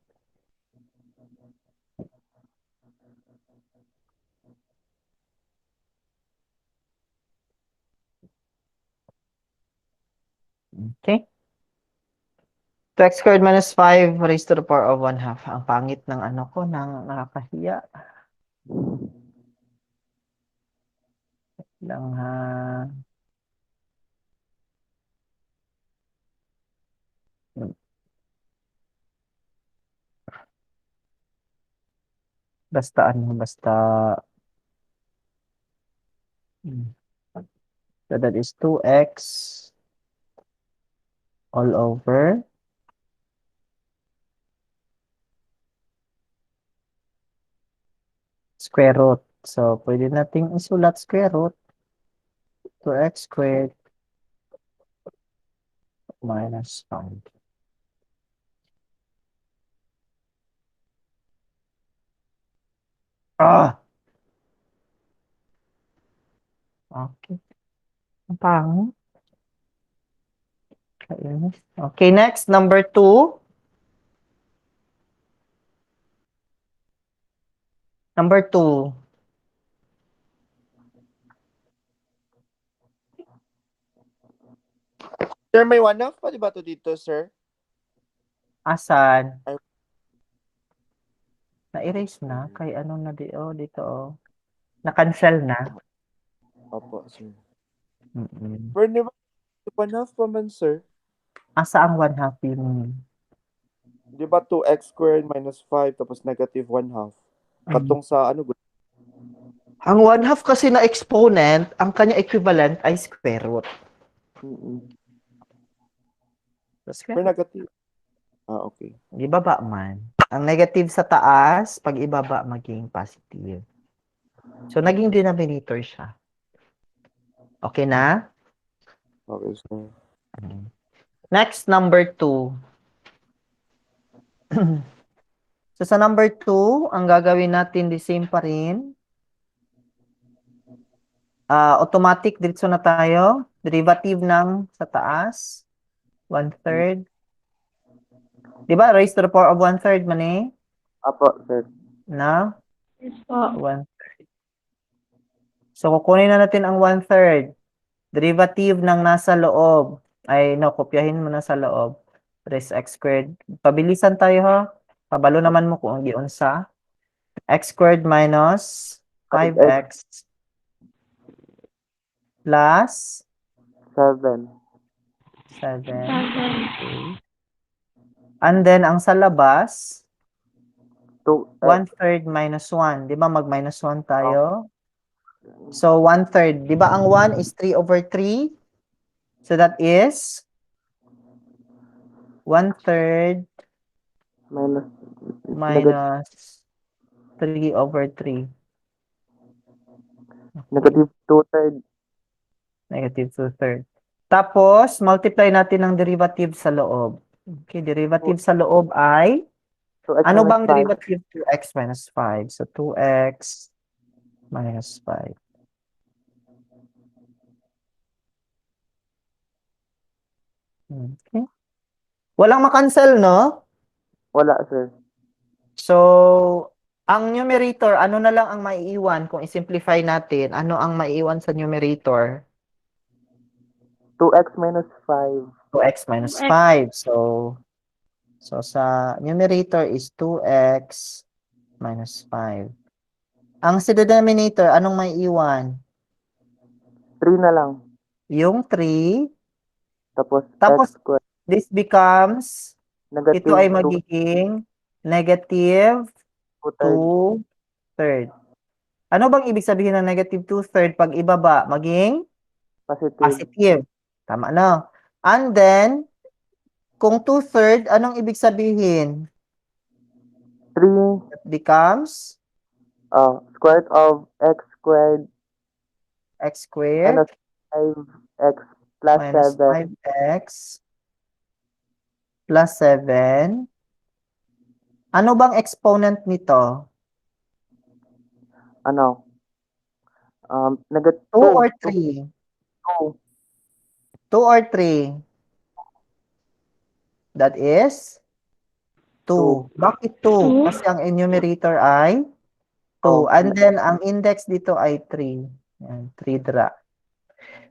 S1: Okay. 2x squared minus 5 raised to the power of 1/2. Ang pangit ng ano ko, nakakahiya. Lang ha. Basta so that is 2x all over square root. So, pwede nating isulat square root. 2x squared minus 5. Okay. Ang pangit. Okay, next, number 2. Number 2.
S2: Sir, may 1/2 pa, di ba to dito, sir?
S1: Asan?
S2: Ay.
S1: Na-erase na? Kay ano na dito. Na-cancel na?
S2: Opo, sir.
S1: Mm-mm.
S2: Pero di ba, 1/2 pa man, sir?
S1: Asa ang 1/2 yun?
S2: Di ba 2x squared minus 5 tapos negative 1/2? Katong sa ano?
S1: Ang 1/2 kasi na exponent, ang kanya equivalent ay square root.
S2: Pero negative. Okay.
S1: Ibaba man. Ang negative sa taas, pag ibaba, maging positive. So, naging denominator siya. Okay na?
S2: Okay, sir.
S1: Next, number 2. So, sa number 2, ang gagawin natin the same pa rin. Automatic, diretso na tayo. Derivative ng sa taas. 1/3. Diba? Raised to the power of 1/3 man eh.
S5: Apo, sir.
S1: Na?
S4: Yes po.
S1: 1/3. So, kukunin na natin ang 1/3. Derivative ng nasa loob. Kopyahin mo na sa loob. 3x squared. Pabilisan tayo ha. Pabalo naman mo kung giunsa. X squared minus 5x plus
S5: 7.
S1: 7.
S4: 7.
S1: Okay. And then, ang sa labas,
S5: 2x.
S1: 1/3 minus 1. Di ba mag-minus 1 tayo? So, 1/3. Di ba ang 1 is 3/3? So, that is 1/3 minus 3/3.
S5: Negative 2/3.
S1: Negative 2/3. Tapos, multiply natin ang derivative sa loob. Okay, derivative sa loob ay,
S5: 2x
S1: ano
S5: minus
S1: bang
S5: 5.
S1: derivative? 2x minus 5. So, 2x minus 5. Okay. Walang makancel, no?
S5: Wala, sir.
S1: So, ang numerator, ano na lang ang maiiwan kung i-simplify natin? Ano ang maiiwan sa numerator?
S5: 2x minus 5.
S1: 2x minus
S4: 2x.
S1: 5. So sa numerator is 2x minus 5. Ang sa denominator, anong maiiwan?
S5: 3 na lang.
S1: Yung 3
S5: Tapos
S1: Tapos,
S5: x squared.
S1: this becomes, ito
S5: Negative
S1: ay
S5: 2
S1: magiging negative
S5: 2/3.
S1: 2/3. Ano bang ibig sabihin ng negative 2/3 pag ibaba? Maging
S5: Positive.
S1: positive. Tama na. And then, kung 2/3, anong ibig sabihin?
S5: 3
S1: That becomes
S5: square root of x squared
S1: x squared
S5: minus 5x plus
S1: minus
S5: 7
S1: 5x plus 7. Ano bang exponent nito?
S5: ano negative
S1: 2 or
S5: 2
S1: 3?
S5: 2
S1: 2 or 3? That is 2.
S5: 2.
S1: Bakit 2? Kasi ang numerator ay 2. And then, ang index dito ay 3. Yan, 3 dra.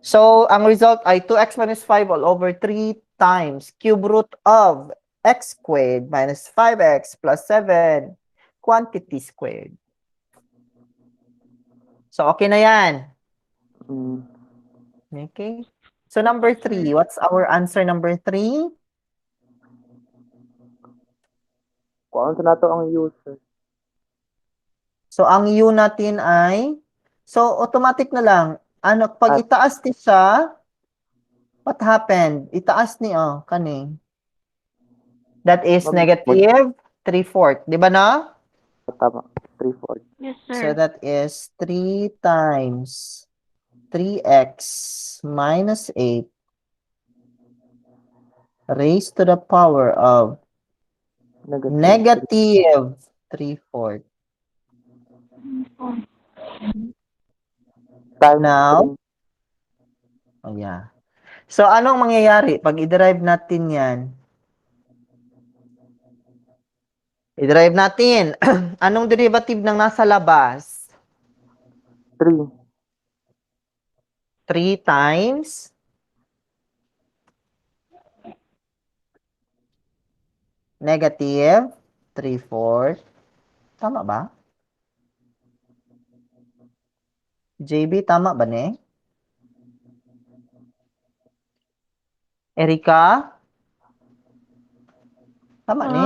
S1: So, ang result ay 2x minus 5 all over 3 times cube root of x squared minus 5x plus 7 quantity squared. So, okay na yan. Okay. So, number 3. What's our answer number 3?
S5: Kung ano na to ang user.
S1: So, ang u natin ay, so, automatic na lang. Ano, pag itaas ni siya, what happened? Itaas ni, kani. That is negative 3/4. Di ba na?
S5: Tama. 3/4.
S4: Yes,
S1: So,
S4: sir.
S1: that is 3 times 3x minus 8 raised to the power of negative 3/4.
S5: Times
S1: Now,
S5: 3.
S1: oh yeah. So, anong mangyayari pag i-derive natin yan? I-derive natin. Anong derivative ng nasa labas?
S5: 3.
S1: 3 times negative 3/4. Tama ba? JB, tama ba ne? Erika? Tama ne?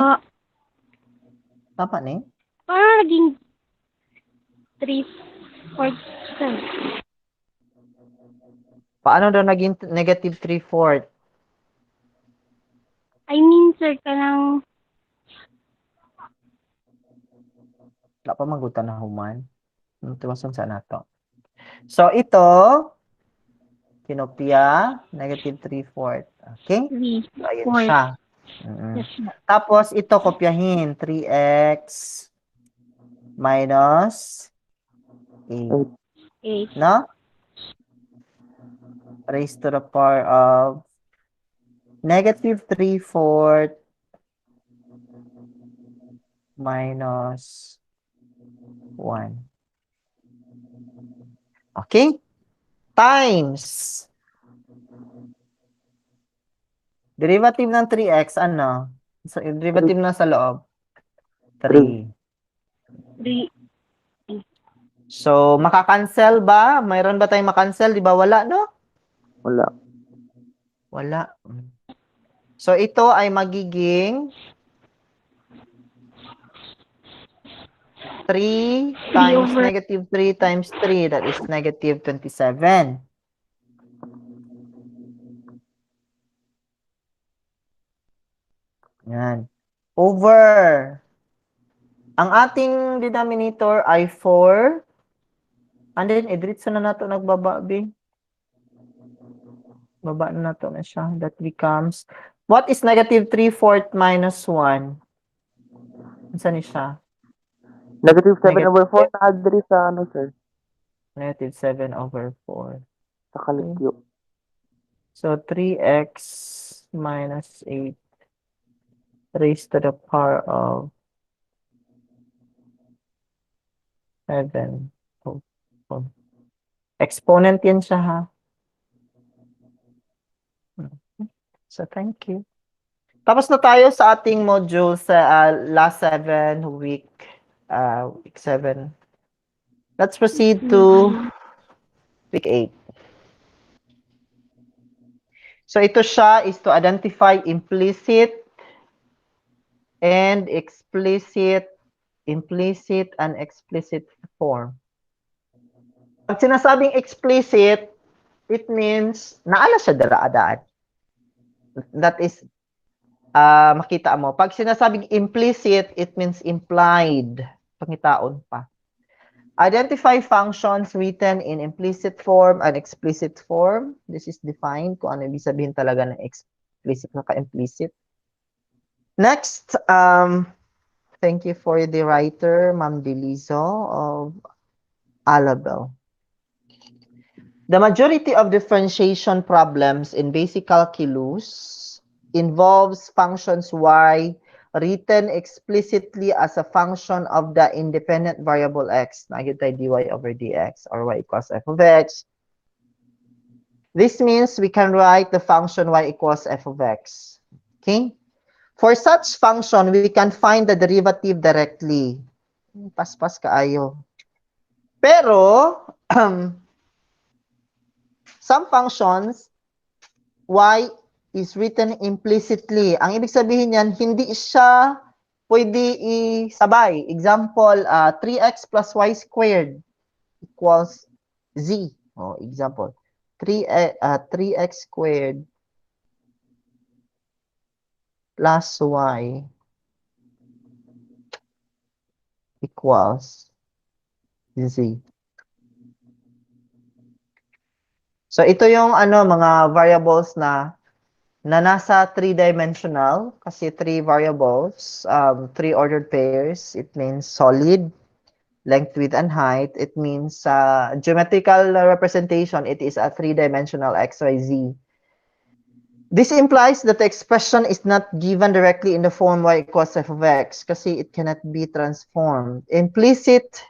S1: Tama ne?
S4: Parang naging 3/4, sir.
S1: Paano daw naging negative 3/4?
S4: I mean, sir, kanang
S1: Wala pa magutan na human. Tuwasan sa nato. So, ito, kinopya, negative 3/4. Okay? So, ayun
S4: 3/4.
S1: siya.
S4: Yes, sir.
S1: Tapos, ito, kopyahin. 3x minus 8.
S4: 8.
S1: No? Raised to the power of negative 3/4 minus 1. Okay? Times. Derivative ng 3x, ano? So, derivative na sa loob. 3.
S4: 3.
S1: So, makakancel ba? Mayroon ba tayong makancel? Di ba wala, no?
S5: Wala.
S1: Wala. So, ito ay magiging 3 times negative 3 times 3. That is negative 27. Yan. Over. Ang ating denominator ay 4. And then, idritso na nato nagbaba, B. Baba na nato na siya. That becomes, what is negative 3/4 minus 1? Saan ni siya?
S5: Negative 7
S1: Negative-
S5: over 4 na diri sa ano, sir?
S1: Negative 7 over 4.
S5: Sa kalikyo.
S1: So, 3x minus 8 raised to the power of 7. Exponent yan siya, ha? So, thank you. Tapos na tayo sa ating module sa last 7 week 7. Let's proceed to week 8. So ito siya is to identify implicit and explicit and explicit form. Pag sinasabing explicit, it means naala siya dara-adaan. That is makita mo. Pag sinasabing implicit, it means implied. Pangitaon pa. Identify functions written in implicit form and explicit form. This is defined kung ano ibig sabihin talaga ng explicit na ka-implicit. Next, thank you for the writer, Ma'am Delizo of Alabel. The majority of differentiation problems in basic calculus involves functions y written explicitly as a function of the independent variable x. Nakita dy over dx or y equals f of x. This means we can write the function y equals f of x. Okay? For such function, we can find the derivative directly. Paspas kaayo. Pero, some functions, y is written implicitly. Ang ibig sabihin niyan, hindi siya pwede isabay. Example, 3x plus y squared equals z. Example, 3x squared plus y equals z. So ito yung mga variables na nasa three-dimensional kasi three variables, three ordered pairs. It means solid, length, width, and height. It means geometrical representation. It is a three-dimensional x, y, z. This implies that the expression is not given directly in the form y equals f of x kasi it cannot be transformed. Implicit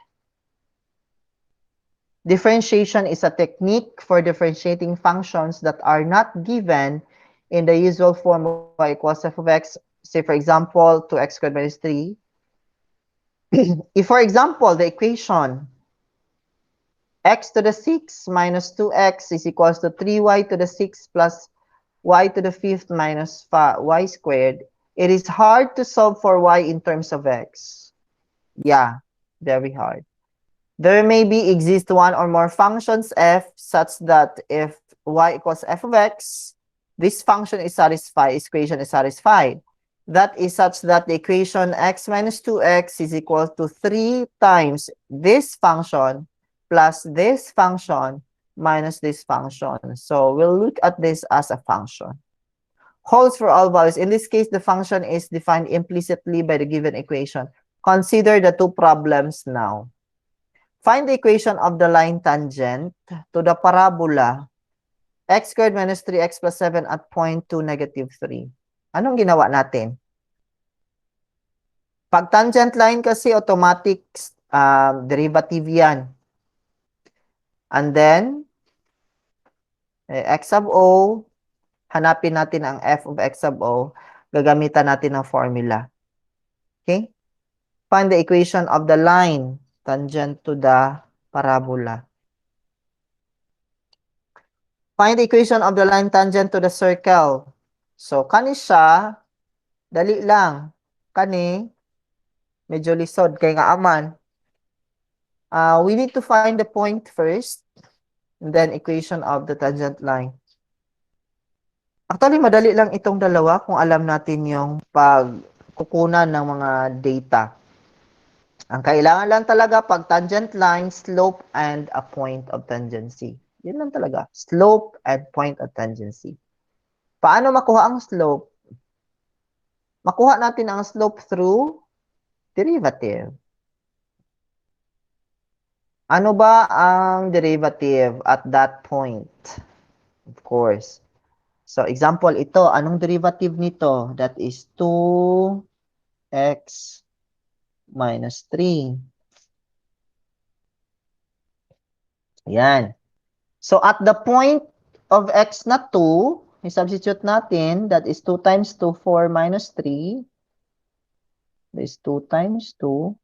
S1: differentiation is a technique for differentiating functions that are not given in the usual form y equals f of x. Say, for example, 2x squared minus 3. If, for example, the equation x to the 6 minus 2x is equals to 3y to the 6 plus y to the 5th minus y squared, it is hard to solve for y in terms of x. Yeah, very hard. There may exist one or more functions f such that if y equals f of x, this function is satisfied, this equation is satisfied. That is such that the equation x minus 2x is equal to 3 times this function plus this function minus this function. So we'll look at this as a function. Holds for all values. In this case, the function is defined implicitly by the given equation. Consider the two problems now. Find the equation of the line tangent to the parabola x squared minus 3x plus 7 at point 2, negative 3. Anong ginawa natin? Pag tangent line kasi automatic derivative yan. And then, x sub o, hanapin natin ang f of x sub o, gagamitan natin ng formula. Okay? Find the equation of the line tangent to the parabola. Find the equation of the line tangent to the circle. So, kani siya, dali lang. Kani, medyo lisod, kay nga aman. We need to find the point first, and then equation of the tangent line. Actually, madali lang itong dalawa kung alam natin yung pagkukunan ng mga data. Ang kailangan lang talaga pag tangent line, slope, and a point of tangency. Yun lang talaga. Slope and point of tangency. Paano makuha ang slope? Makuha natin ang slope through derivative. Ano ba ang derivative at that point? Of course. So, example ito. Anong derivative nito? That is 2x minus 3. Ayan. So, at the point of x na 2, i-substitute natin, that is 2 times 2, 4 minus 3. That is 2 times 2.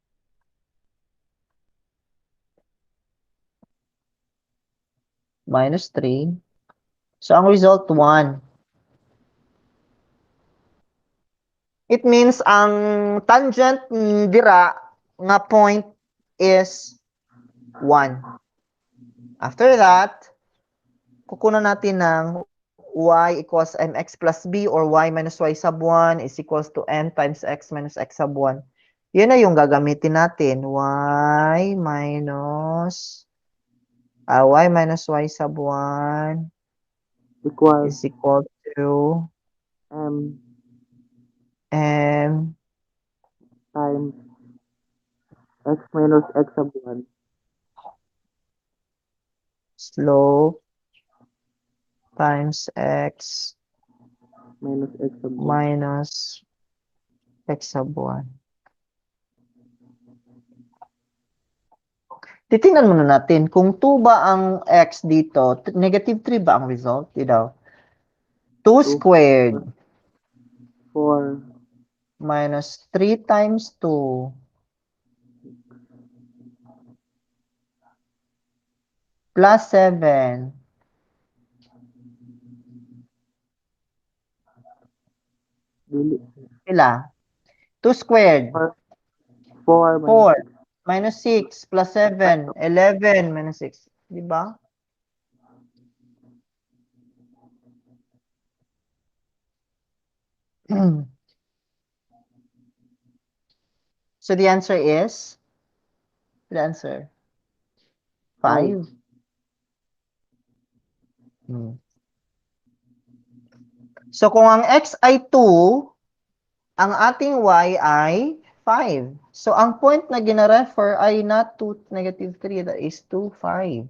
S1: Minus 3. So, ang result, 1. It means ang tangent dira nga point is 1. After that, kukunan natin ng y equals mx plus b or y minus y sub 1 is equals to m times x minus x sub 1. Yun na yung gagamitin natin. Y minus y sub 1
S5: equals
S1: is equal to
S5: m
S1: m
S5: times x minus x sub 1
S1: slope times x
S5: minus x sub 1.
S1: minus x sub 1. Titingnan muna natin kung 2 ba ang x dito, negative 3 ba ang result? Di daw. 2 squared
S5: 4
S1: minus 3 times 2 plus 7
S5: dili
S1: ila 2 squared
S5: 4
S1: 4
S5: minus
S1: minus 6 plus 7 11 minus 6, di ba? So the answer is the answer 5. So kung ang x ay 2, ang ating y ay 5. So ang point na gina-refer ay not 2, negative 3, that is 2, 5.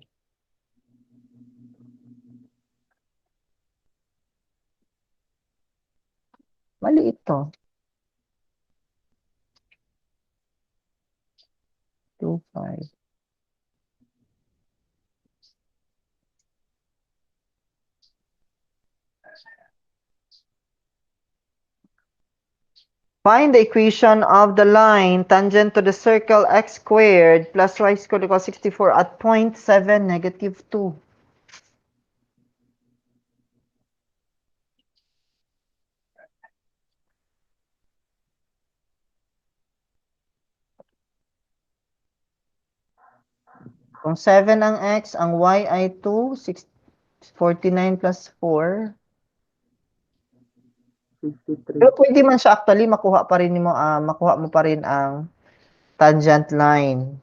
S1: Mali ito. 2, 5. Find the equation of the line tangent to the circle x squared plus y squared equals 64 at point 7, negative 2. Kung 7 ang x, ang y ay 2, 49 plus 4.
S5: 63
S1: Pero pwede man siya actually makuha pa rin mo makuha mo pa rin ang tangent line.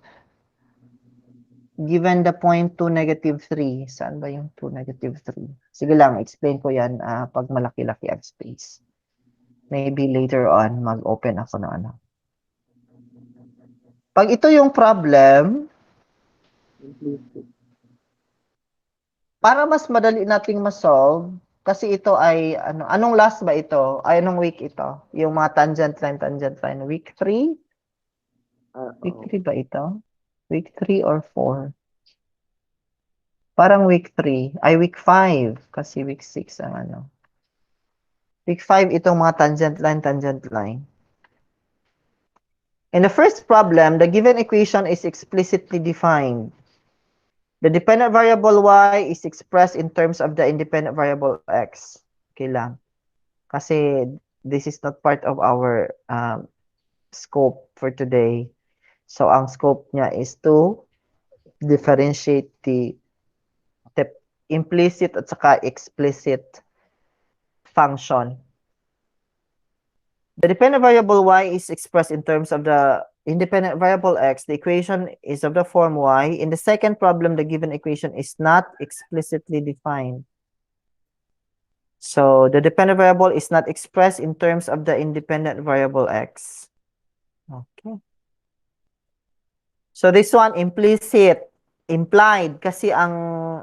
S1: Given the point 2, negative 3. Saan ba yung 2, negative 3? Sige lang, explain ko yan pag malaki-laki ang space. Maybe later on, mag-open ako na ano. Pag ito yung problem,
S5: implicit
S1: para mas madali nating ma-solve, kasi ito ay, anong last ba ito? Ay, anong week ito? Yung mga tangent line. Week 3? Week 3 ba ito? Week 3 or 4? Parang week 3. Ay, week 5. Kasi week 6 ang ano. Week 5, itong mga tangent line. In the first problem, the given equation is explicitly defined. The dependent variable y is expressed in terms of the independent variable x. Okay lang. Kasi this is not part of our scope for today. So, ang scope niya is to differentiate the implicit at saka explicit function. The dependent variable y is expressed in terms of the independent variable x. The equation is of the form y. In the second problem, the given equation is not explicitly defined. So, the dependent variable is not expressed in terms of the independent variable x. Okay. So, this one, implicit, implied, kasi ang,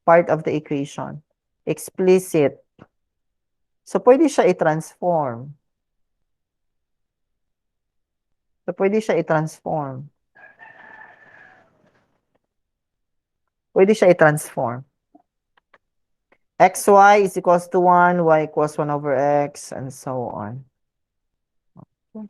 S1: part of the equation. Explicit. So, pwede siya i-transform. Pwede siya i-transform. xy is equals to 1, y equals 1 over x, and so on. Okay.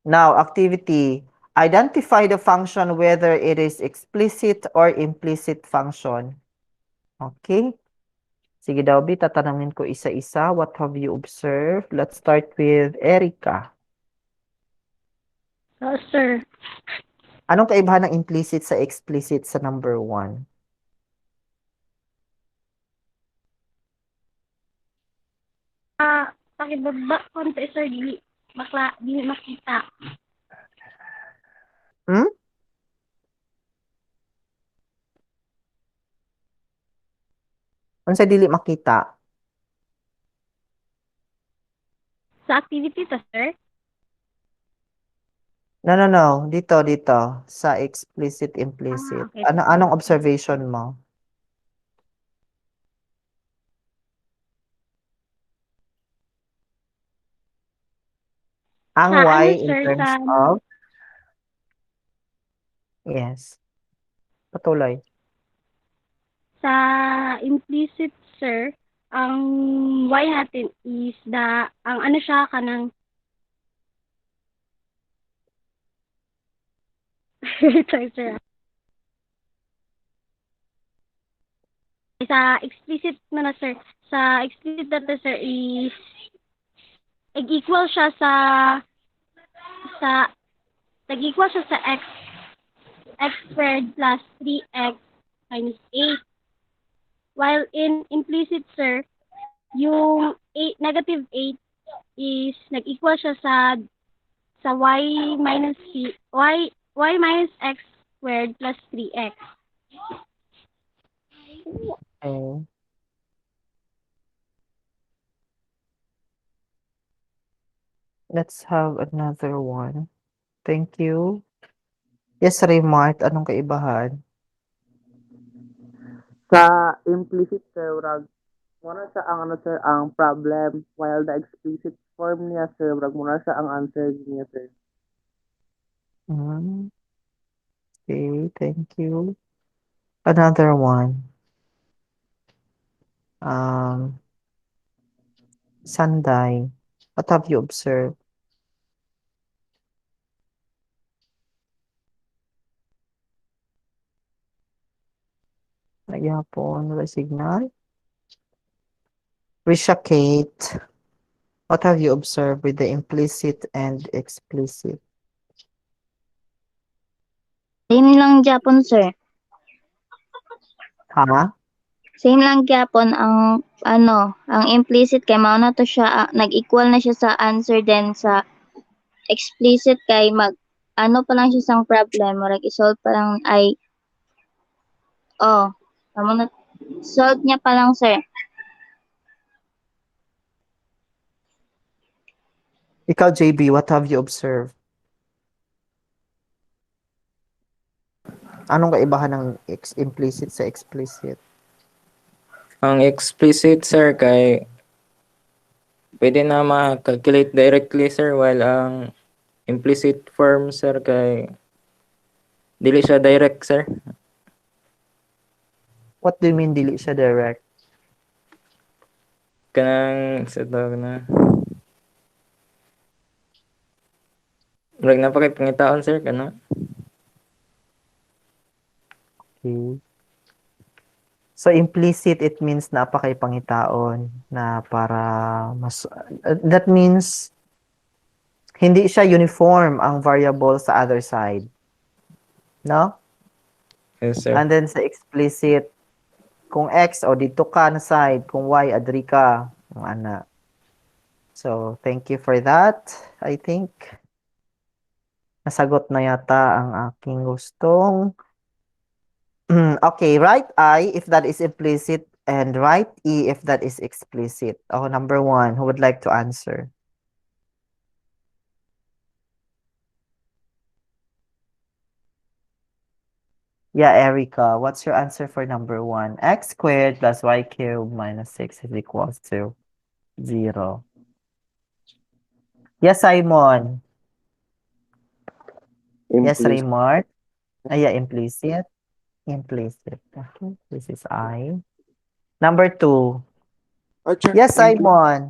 S1: Now, activity. Identify the function whether it is explicit or implicit function. Okay? Sige daw, B, tatanungin ko isa-isa. What have you observed? Let's start with Erica.
S4: Sir.
S1: Anong kaibahan ng implicit sa explicit sa number 1?
S4: Pakibaba konti, sir. Dili makita.
S1: Hmm? Ano sa dili makita?
S4: Sa activity ta, sir?
S1: No. Dito. Sa explicit, implicit.
S4: Okay.
S1: Anong observation mo? Ang
S4: Sa
S1: Y
S4: ano,
S1: in
S4: sir?
S1: terms of? Yes. Patuloy.
S4: Sa implicit, sir, ang y natin is ang ano siya kanang sorry, sir. Sa explicit na sir. Sa explicit data, sir, is equal siya sa nag-equal siya sa x squared plus 3x minus 8. While in implicit, sir, yung negative 8 is nag-equal siya sa y minus y minus x squared plus 3x.
S1: Okay. Let's have another one. Thank you. Yes, Raymart, anong kaibahan?
S5: Sa implicit, sir, muna siya ang ano, sir, ang problem, while the explicit form niya, sir, muna siya ang answer niya, sir.
S1: Okay, thank you. Another one. Sanday, what have you observed? Nagyapon, wala signal. Risha Kate, what have you observed with the implicit and explicit?
S3: Same lang Japon, sir.
S1: Ha?
S3: Same lang gyapon ang ang implicit kay mao na to siya nag-equal na siya sa answer then sa explicit kay pa lang siya sang problem murag i-solve pa lang ay amo na solve niya pa lang, sir.
S1: Ikaw, JB, what have you observed? Anong kaibahan ng implicit sa explicit?
S8: Ang explicit, sir, kay pwede na ma-calculate directly, sir, while ang implicit form, sir, kay dili siya direct, sir.
S1: What do you mean dili siya direct?
S8: Kanang sa tawag na murag napakipangitaon, sir, kana.
S1: Okay. So implicit, it means napakay-pangitaon na para mas that means hindi siya uniform ang variable sa other side. No?
S8: Yes, sir.
S1: And then sa explicit, kung x o dito ka na side, kung y adri ka, ang ana. So thank you for that. I think nasagot na yata ang aking gustong. Okay, write I if that is implicit and write E if that is explicit. Oh, number 1, who would like to answer? Yeah, Erica, what's your answer for number 1? X squared plus y cubed minus 6 is equals to 0. Yes, Simon. Yes, Raymart. Yeah, implicit. Implicit. Okay, this is I. Number 2. Yes, Simon.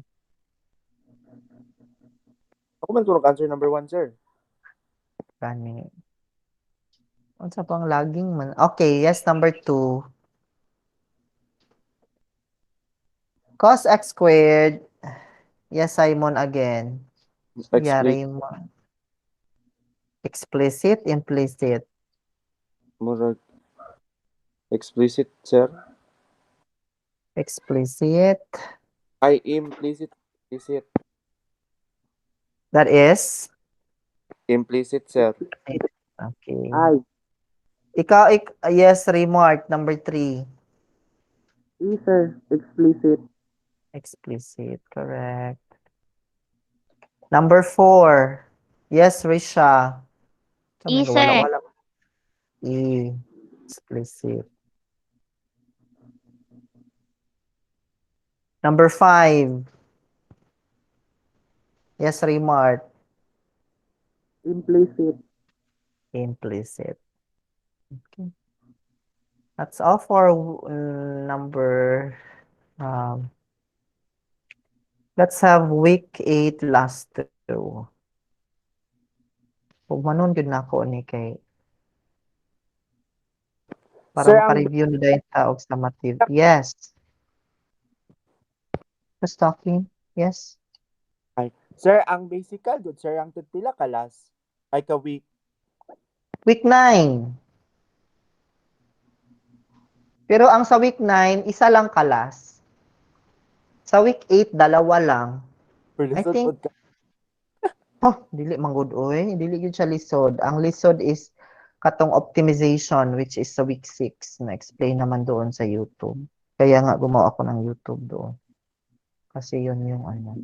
S2: Ako man tulog answer number 1, sir.
S1: Gani. Unsa pang laging man? Okay, yes, number 2. Cos x squared. Yes, Simon again. Yeah, Raymond. Explicit, implicit.
S2: Murag explicit, sir.
S1: Explicit.
S2: Ay, implicit. Implicit.
S1: That is?
S2: Implicit, sir.
S1: Okay.
S5: I.
S1: Ikaw, yes, remark. Number 3.
S5: E, sir. Explicit.
S1: Explicit, correct. Number 4. Yes, Risha.
S3: E,
S1: Wala,
S3: sir.
S1: wala. E. Explicit. Number 5. Yes, remark.
S5: Implicit.
S1: Implicit. Okay. That's all for number. Let's have week 8 last 2. Kung manon yun na ako ni kay para
S2: Sir,
S1: maka-review na dahil taog sa mativ. Yes. Who's talking? Yes.
S2: sir, ang basic good, sir, ang pila kalas ay ka week.
S1: Week 9. Pero ang sa week 9, isa lang kalas. Sa week 8, dalawa lang. I
S2: Perlisod
S1: think,
S2: pod ka.
S1: dili manggod oy, dili gyud siya lisod. Ang lisod is katong optimization which is sa week 6 na explain naman doon sa YouTube. Kaya nga gumawa ako ng YouTube doon. Kasi yun yung ano.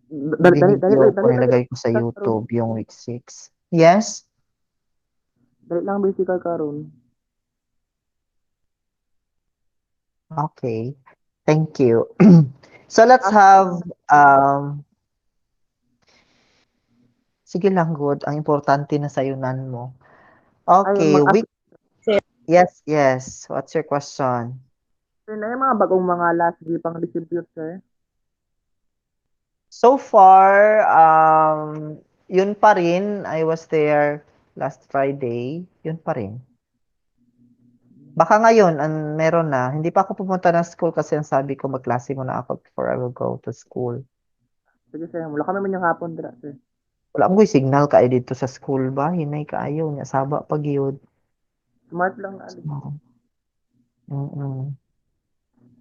S5: Dali, dali, dali,
S1: Video
S5: dali,
S1: ko
S5: dali,
S1: nilagay ko sa YouTube yung week 6. Yes?
S5: Dali lang basic karon.
S1: Okay. Thank you. So let's have sige lang good. Ang importante na sayunan mo. Okay,
S5: mag-ask
S1: yes, yes. What's your question?
S5: na yung mga bagong mga last day pang distribute, sir.
S1: So far, yun pa rin. I was there last Friday. Yun pa rin. Baka ngayon, meron na. Hindi pa ako pumunta ng school kasi ang sabi ko magklase muna ako before I will go to school.
S5: Sige, sir. Wala kami man yung hapon dira, sir.
S1: Wala mo signal ka dito sa school ba? Hinay kaayo nya saba pag yun.
S5: Smart lang na.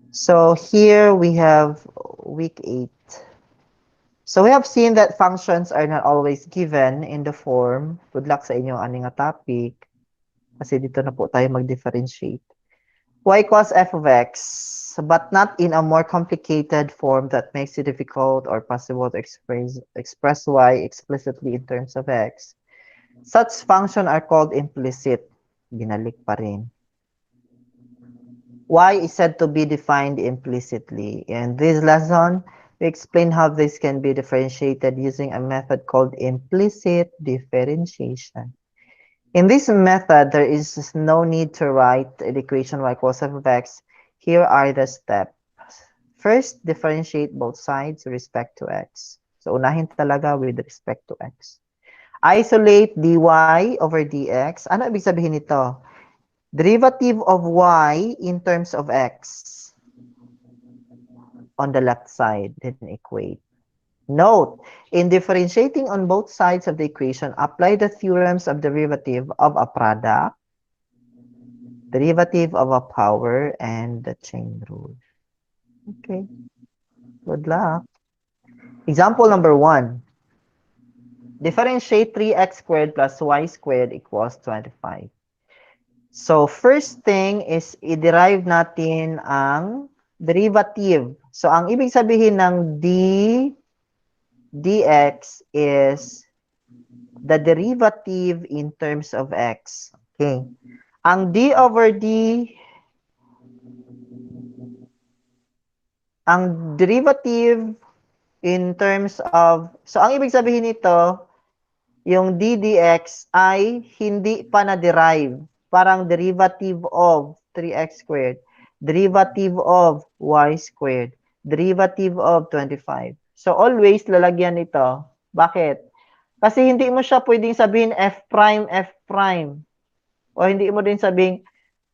S1: So here we have week 8. So we have seen that functions are not always given in the form. Good luck sa inyo ani nga topic. Kasi dito na po tayo mag-differentiate. Y equals f of x, but not in a more complicated form that makes it difficult or possible to express y explicitly in terms of x. Such functions are called implicit. Binalik pa rin. Y is said to be defined implicitly. In this lesson, we explain how this can be differentiated using a method called implicit differentiation. In this method, there is no need to write the equation y equals f of x. Here are the steps. First, differentiate both sides with respect to x. So, unahin talaga with respect to x. Isolate dy over dx. Ano ibig sabihin nito? Derivative of y in terms of x on the left side, then equate. Note, in differentiating on both sides of the equation, apply the theorems of derivative of a product, derivative of a power, and the chain rule. Okay. Good luck. Example number 1. Differentiate 3x squared plus y squared equals 25. So, first thing is i-derive natin ang derivative. So, ang ibig sabihin ng dx is the derivative in terms of x. Okay. Ang d over d, ang derivative in terms of, so ang ibig sabihin nito, yung d dx ay hindi pa na-derive. Parang derivative of 3x squared, derivative of y squared, derivative of 25. So always lalagyan nito. Bakit? Kasi hindi mo siya pwedeng sabihin f prime, f prime. O hindi mo din sabihin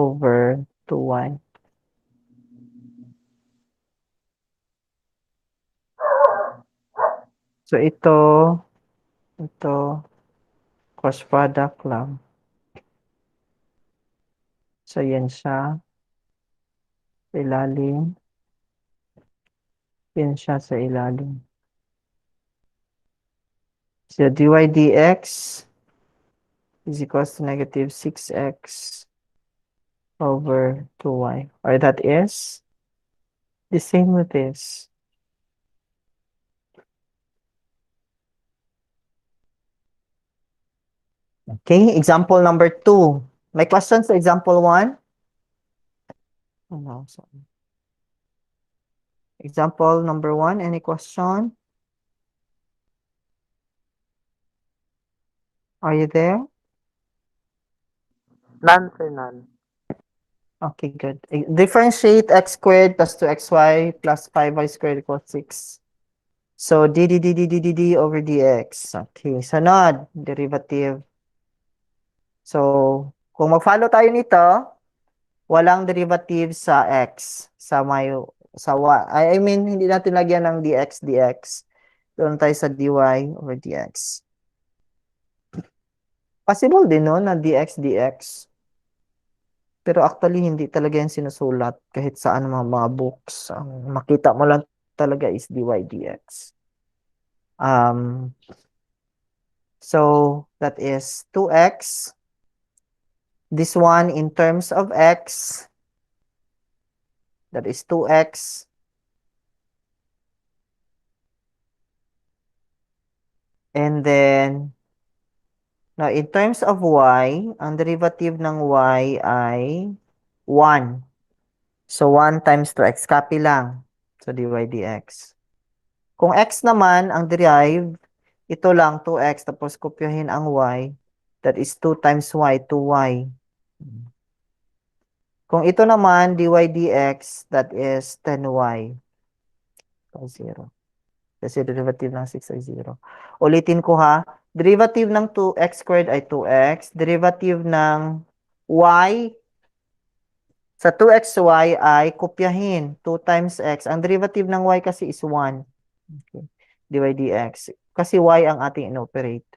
S1: over 2y. So ito cross product lang. So yan siya. Sa ilalim. Yan siya sa ilalim. So dy dx is equals to negative 6x over 2y. Or that is the same with this. Okay, example number 2. May questions sa example 1? Oh, no, sorry. Example number 1, any question? Are you there?
S5: None, sir, none.
S1: Okay, good. Differentiate x squared plus 2xy plus 5y squared equals 6. So, d over dx. Okay, sunod, derivative. So, kung mag-follow tayo nito, walang derivative sa x, sa sa y. I mean, hindi natin lagyan ng dx. Doon tayo sa dy over dx. Possible din, no, na dx. Pero actually, hindi talaga yan sinusulat kahit saan mga books. Ang makita mo lang talaga is dy dx. So, that is 2x. This one in terms of x, that is 2x. And then, now in terms of y, ang derivative ng y ay 1. So, 1 times 2x. Copy lang. So, dy dx. Kung x naman, ang derive, ito lang, 2x, tapos kopyahin ang y. That is 2 times y, 2y. Kung ito naman, dy dx, that is 10y. So, 0. Kasi derivative ng 6 ay 0. Ulitin ko ha. Derivative ng 2x squared ay 2x. Derivative ng y sa 2xy ay kopyahin 2 times x. Ang derivative ng y kasi is 1. Okay. Dy dx. Kasi y ang ating inoperate.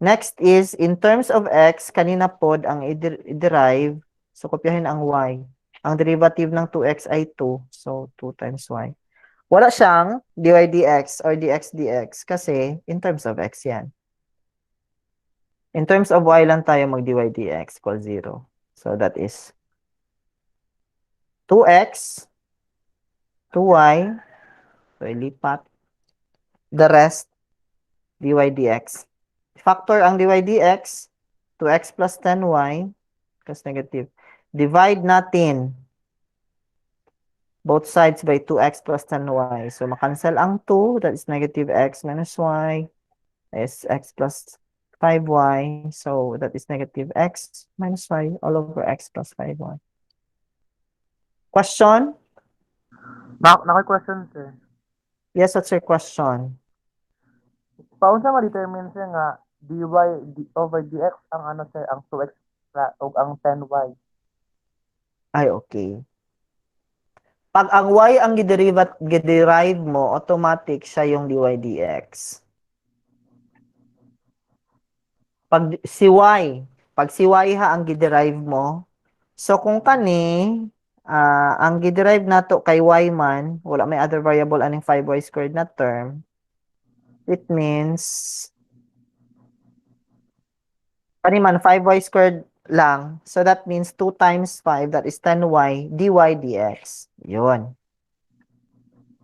S1: Next is, in terms of x, kanina pod ang i-derive. So, kopyahin ang y. Ang derivative ng 2x ay 2. So, 2 times y. Wala siyang dy dx or dx kasi in terms of x yan. In terms of y lang tayo mag-dy dx equals 0. So, that is 2x, 2y, so ilipat. The rest, dy dx. Factor ang dy dx, 2x plus 10y, kasi negative. Divide natin both sides by 2x plus 10y. So, makancel ang 2, that is negative x minus y, is x plus 5y. So, that is negative x minus y all over x plus 5y. Question?
S5: Naka-question, sir.
S1: Yes, what's your question?
S5: Paano sa ma-determine, sir, nga dy over dx ang ano, sir, ang 2x o ang 10y?
S1: Ay, okay. Pag ang y ang giderive mo, automatic siya yung dy dx. Pag si y ha ang giderive mo, so kung kani, ang giderive nato kay y man, wala may other variable aning 5y squared na term, it means, kani man 5y squared lang, so that means 2 times 5, that is 10y, dy dx. Yun.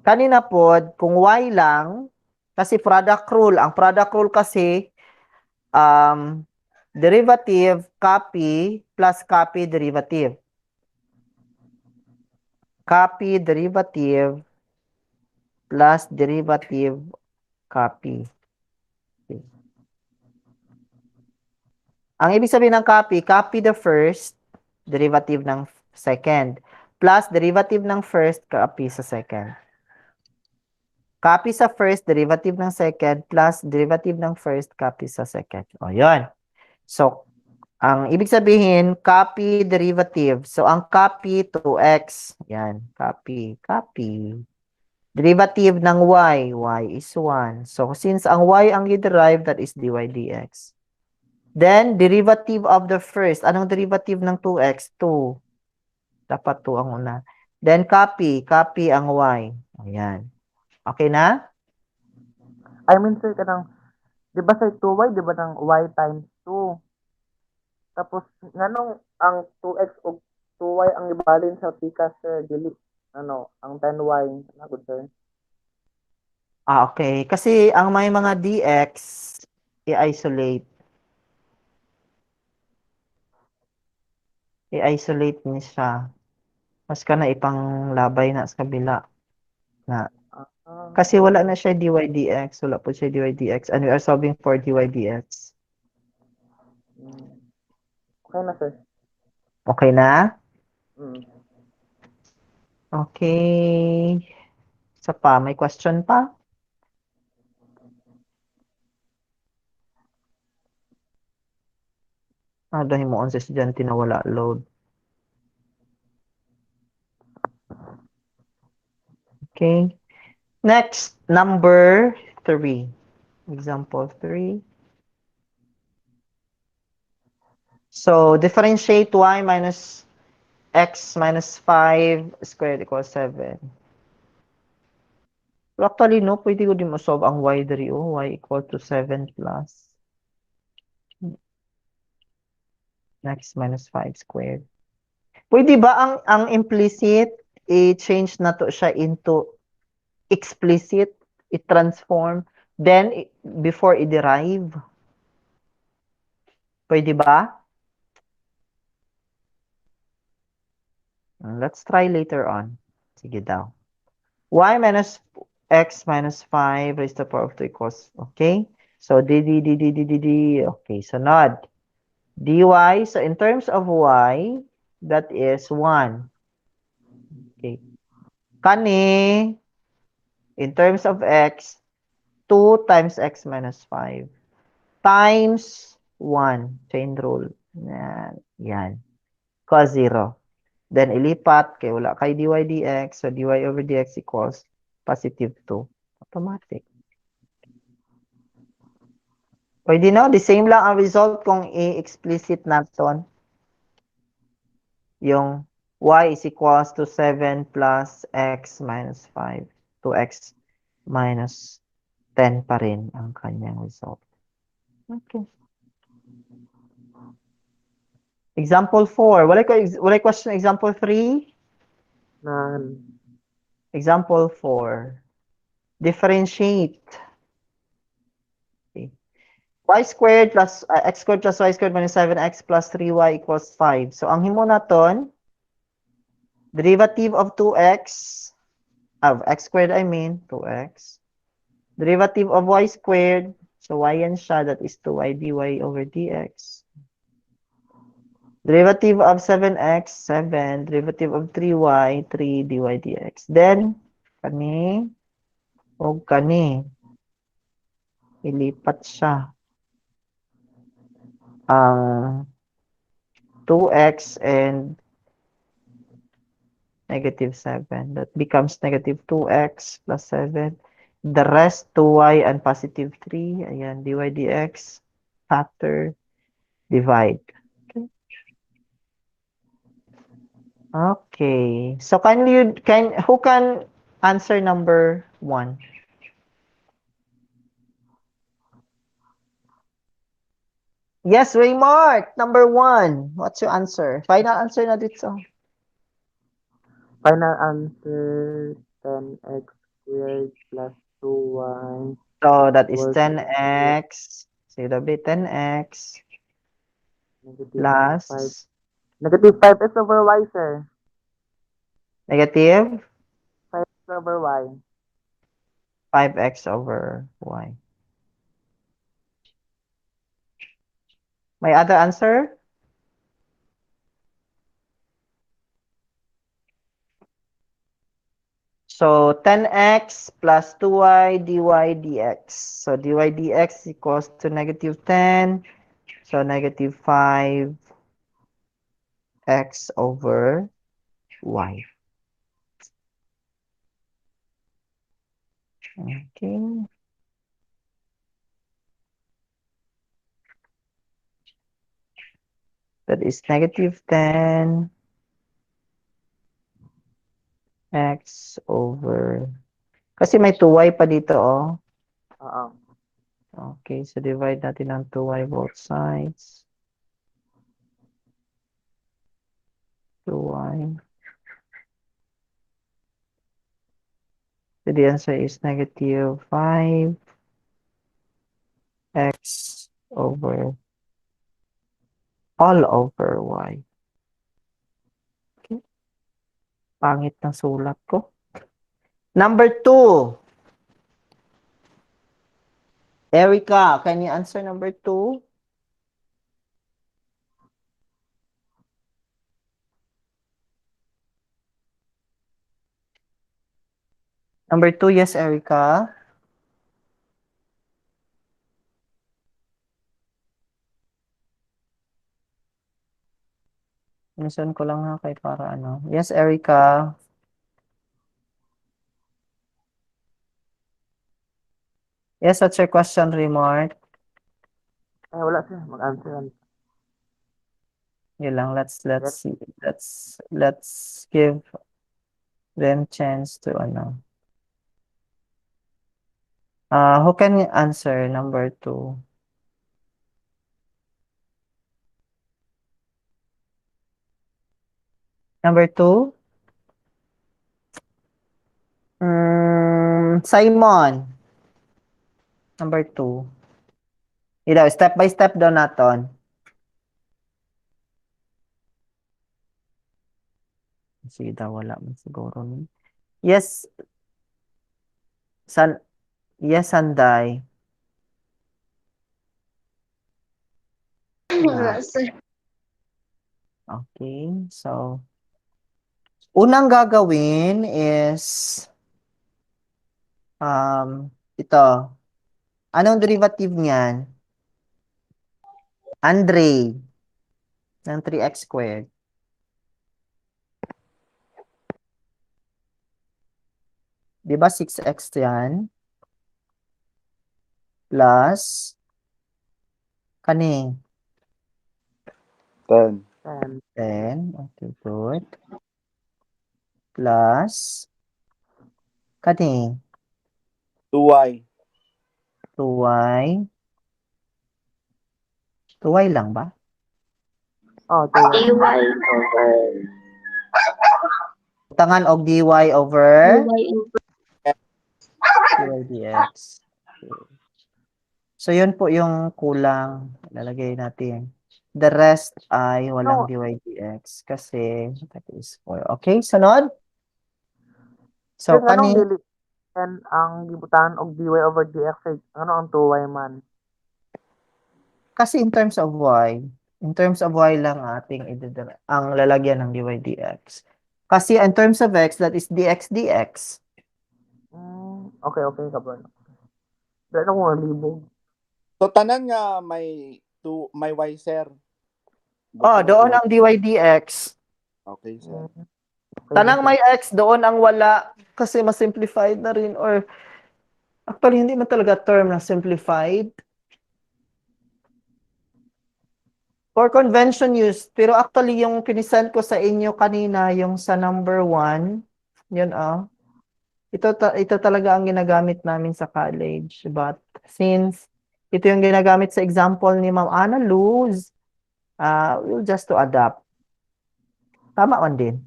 S1: Kanina pod, kung y lang, kasi product rule, ang product rule kasi, derivative, copy, plus copy derivative. Copy derivative, plus derivative, copy. Okay. Ang ibig sabihin ng copy the first, derivative ng second, plus derivative ng first, copy sa second. Copy sa first, derivative ng second, plus derivative ng first, copy sa second. O, yun. So, Ang ibig sabihin, copy derivative. So, ang copy 2x. Yan, copy. Derivative ng y is 1. So, since ang y ang i-derive, that is dy dx. Then, derivative of the first. Anong derivative ng 2x? 2. Dapat 2 ang una. Then, copy ang y. Ayan. Okay na?
S5: I mean, sir, di ba sir, 2y, di ba ng y times 2? Tapos, nganong ang 2x o 2y ang ibalin sa tika, sir, dili, ang 10y, nagod, sir.
S1: Okay. Kasi ang may mga dx, i-isolate. I-isolate niya siya. Mas ka na ipang labay na sa kabila. Na. Kasi wala na siya dy dx. Wala po siya dy dx. And we are solving for dy dx.
S5: Okay na, sir.
S1: Okay na?
S5: Mm.
S1: Okay. Isa pa. May question pa? Dahil mo on sa estudyante na wala load. Okay. Next, number 3. Example 3. So, differentiate y minus x minus 5 squared equals 7. So, actually, no, pwede ko din mo-solve ang y dari o. Y equal to 7 plus x minus 5 squared. Pwede ba ang implicit, i-change na to siya into explicit, i-transform, then before i-derive? Pwede ba? Let's try later on. Sige daw. Y minus x minus 5 raised to the power of 2 equals, okay? So, d. Okay, so sunod. dy, so in terms of y, that is 1. Okay. Kani, in terms of x, 2 times x minus 5 times 1. Chain rule. Yan. Cos 0. Then, ilipat, kaya wala kay dy dx. So, dy over dx equals positive 2. Automatic. Pwede no? The same lang ang result kung i-explicit natin. Yung y is equals to 7 plus x minus 5. 2x minus 10 pa rin ang kanyang result. Okay. Example 4. Wala question example 3?
S5: None.
S1: Example 4. Differentiate. Okay. Y squared plus x squared plus y squared minus 7x plus 3y equals 5. So, ang himo naton, derivative of 2x, of x squared I mean, 2x. Derivative of y squared, so y yan siya, that is 2y dy over dx. Derivative of 7x, 7. Derivative of 3y, 3 dy dx. Then, kani, o kani, ilipat siya. Ang 2x and negative 7. That becomes negative 2x plus 7. The rest, 2y and positive 3. Ayan, dy dx. Factor, divide. Okay. So, who can answer number 1? Yes, Raymark, number 1. What's your answer? Final answer na dito.
S5: Final answer, 10x squared plus 2y.
S1: So, that is
S5: equals
S1: 10x. So, that'll be 10x
S5: negative 5.
S1: plus
S5: Negative 5x over y, sir.
S1: negative
S5: 5x over y.
S1: 5x over y. May other answer? So, 10x plus 2y dy dx. So, dy dx equals to negative 10. So, negative 5x over y. Okay. That is negative 10 x over... Kasi may 2y pa dito, oh.
S5: Oo.
S1: Okay, so divide natin ng 2y both sides. 2y. So the answer is negative 5x over all over y. Okay. Pangit ng sulat ko. Number 2. Erica, can you answer number 2? Number 2, yes, Erica. Minsan ko lang ha kay para ano. Yes, Erica. Yes, what's your question, Remark?
S5: Wala siya. Mag-answer yan.
S1: Yun lang, let's
S5: Yes.
S1: see. Let's give them chance to ano. Who can answer number 2? Number 2? Simon. Number 2. Ilaw, step by step daw naton. Sige daw, wala man siguro. Yes. Yes, Sanday. Wala. Okay, so unang gagawin is ito. Anong derivative niyan? Andre ng 3x squared. Di ba 6x yan? Plus kani
S2: 10.
S1: 10. Okay, good. Plus kani
S2: 2y.
S1: 2y. 2y lang ba?
S5: Oh, 2y.
S3: dy over
S1: Utangan og dy over
S3: dy over
S1: dy dx. Okay. So, yun po yung kulang. Lalagay natin. The rest ay walang
S5: No.
S1: dy dx kasi that is 4. Okay, sunod. So,
S5: Kaya anong
S1: kani
S5: dili and ang gibutan og dy over dx ay ano ang 2y man?
S1: kasi in terms of y lang ating ang lalagyan ng dy dx. Kasi in terms of x, that is dx dx.
S5: Okay, kabon. Dahil ako malibog.
S2: So tanan nga may y sir.
S1: Oh, doon ang dy dx.
S2: Okay, sir.
S5: Okay,
S1: Tanang may x, doon ang wala kasi mas simplified na rin or actually hindi man talaga term na simplified. For convention use, pero actually yung pinisend ko sa inyo kanina, yung sa number 1, yun ito talaga ang ginagamit namin sa college. But since ito yung ginagamit sa example ni Ma'am Ana Luz, we'll just to adapt. Tama man din.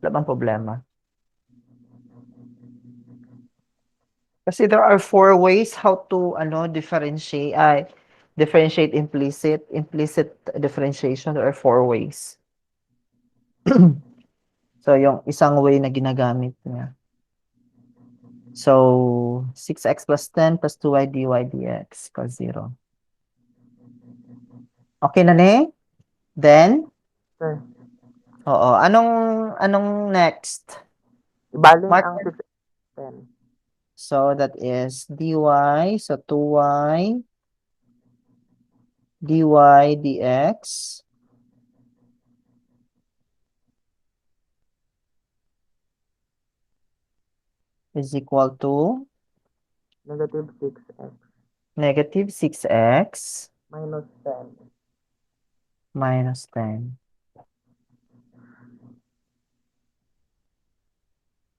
S1: Wala bang problema. Kasi there are 4 ways how to differentiate implicit differentiation. There are 4 ways. So, yung isang way na ginagamit niya. So, 6x plus 10 plus 2y dy dx equals 0. Okay na ni? Then?
S5: Okay.
S1: Oo. Anong next?
S5: Ibalin
S1: Mark.
S5: ang 6
S1: So, that is dy. So, 2y dy dx is equal to
S5: Negative 6x
S1: negative 6x
S5: minus 10.
S1: minus 10.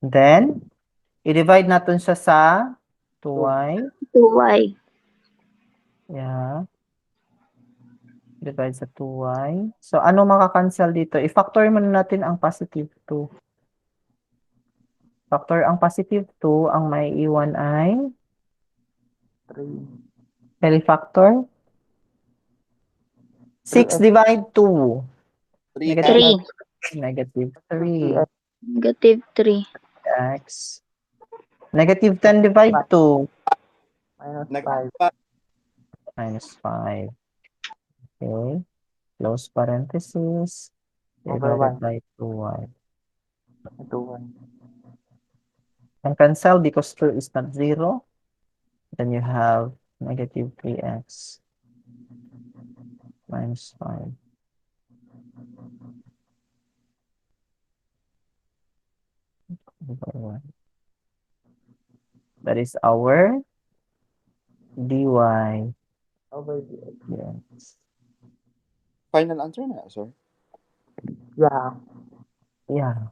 S1: Then, i-divide natin siya sa 2y.
S3: 2y.
S1: Yeah. Divide sa 2y. So, ano makakancel dito? I-factor muna natin ang positive 2. Factor ang positive 2, ang may iwan ay
S5: 3.
S1: L factor. 6
S5: 3x
S1: divide 2.
S2: 3x.
S1: Negative
S3: 3.
S1: 3
S3: Negative 3.
S1: x. Negative 10 divide 2.
S5: minus
S2: Negative
S5: 5.
S1: Minus 5. Okay. Close parenthesis.
S5: Over
S1: Divided
S5: 1.
S1: by 2y.
S5: Ito 1.
S1: And cancel because 2 is not 0. Then you have negative 3x minus 5. Over 1. That is our dy
S5: Over dx.
S1: dx.
S2: Final answer na, sir.
S5: Yeah.
S1: Yeah.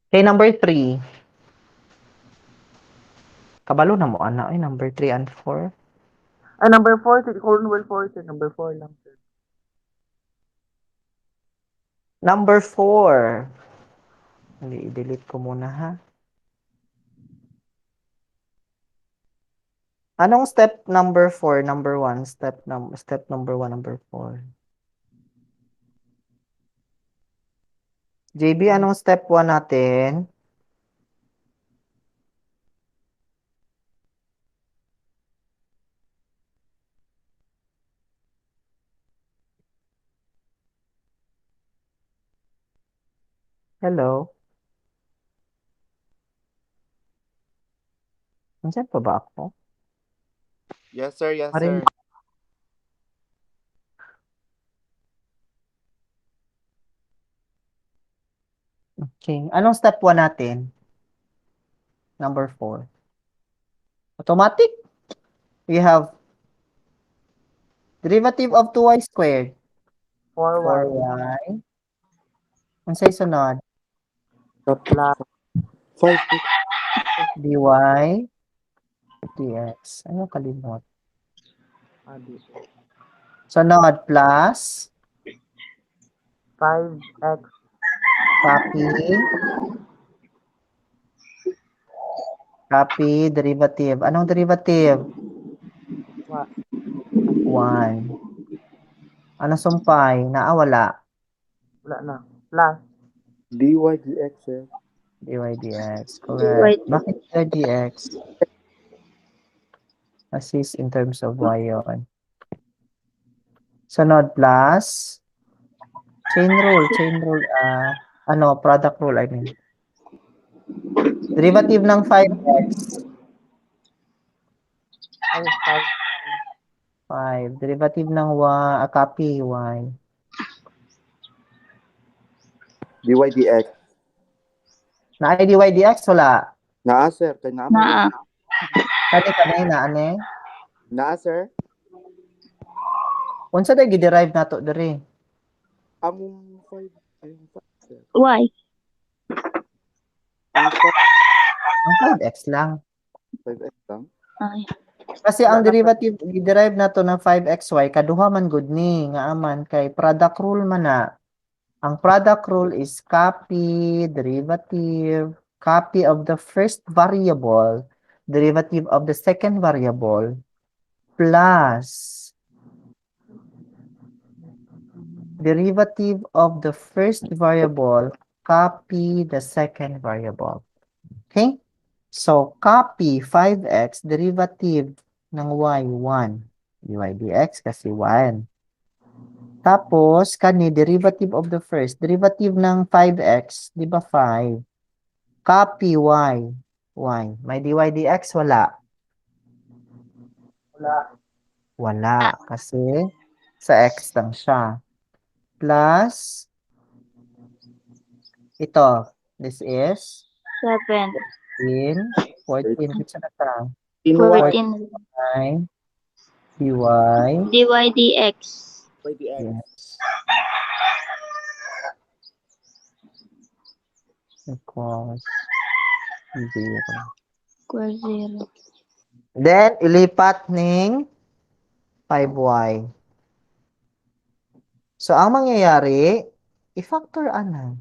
S1: Okay, number 3. Kabalo na mo, ana. Ay, number 3 and 4.
S5: Number 4, sir. Cornwall 4, sir. Number 4 lang, sir.
S1: Number 4. Hindi, i-delete ko muna, ha? Anong step number 4? Number 1. Step number 1, number 4. JB, anong step 1 natin? Hello? Nandiyan pa ba ako?
S2: Yes, sir. Yes,
S1: Marin-
S2: sir.
S1: Okay. Anong step 1 natin? Number 4. Automatic. We have derivative of 2y squared.
S5: 4y.
S1: 4y. Ang say sunod?
S5: Plus
S2: 5x.
S1: dy dx. Ano kalimot?
S5: dito.
S1: Sunod plus
S5: 5x
S1: copy derivative. Anong derivative? 1. Ano sumpay? Naawala.
S5: wala na. Plus
S2: dy dx, sir.
S1: dy dx. Correct. Bakit dx? Assist in terms of y yun. Sunod plus chain rule. Product rule, I mean. Derivative ng 5x. 5. Derivative ng copy y.
S2: dy dx.
S1: Na dy dx, wala.
S2: Naa, sir. Kay naa mo.
S3: Naa.
S1: Kani na, ane?
S2: Naa, sir.
S1: Unsa day gi-derive nato diri?
S2: Ang 5. Ayun, 5, sir.
S3: Y.
S2: Ang
S1: Ang 5x lang.
S2: 5x lang.
S3: Ay.
S1: Kasi ang derivative gi-derive nato ng 5xy kaduha man gud ni nga aman kay product rule man na. Ang product rule is copy derivative, copy of the first variable, derivative of the second variable, plus derivative of the first variable, copy the second variable. Okay? So, copy 5x, derivative ng y, 1. dy dx kasi 1. Tapos, kani, derivative of the first. Derivative ng 5x, di ba 5? Copy y. Y. May dy dx? Wala.
S5: Wala.
S1: Wala. Kasi sa x lang siya. Plus, ito. This is
S3: 7.
S1: 14. Kitsa na ka.
S3: 14
S1: 9 dy
S3: dy dx.
S1: yes equals 0.
S3: Equals 0.
S1: Then, ilipat ning 5y. So, ang mangyayari, i-factor ana.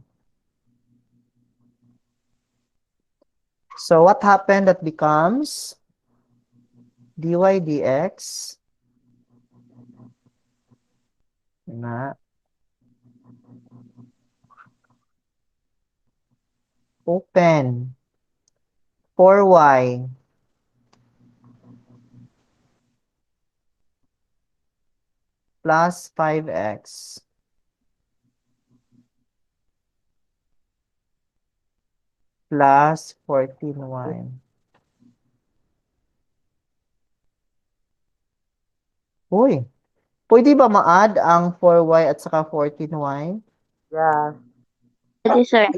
S1: So, what happened that becomes dy dx na open 4y plus 5x plus 14y. Uy, pwede ba ma-add ang 4y at saka 14y?
S5: Yes.
S3: Pwede, sir.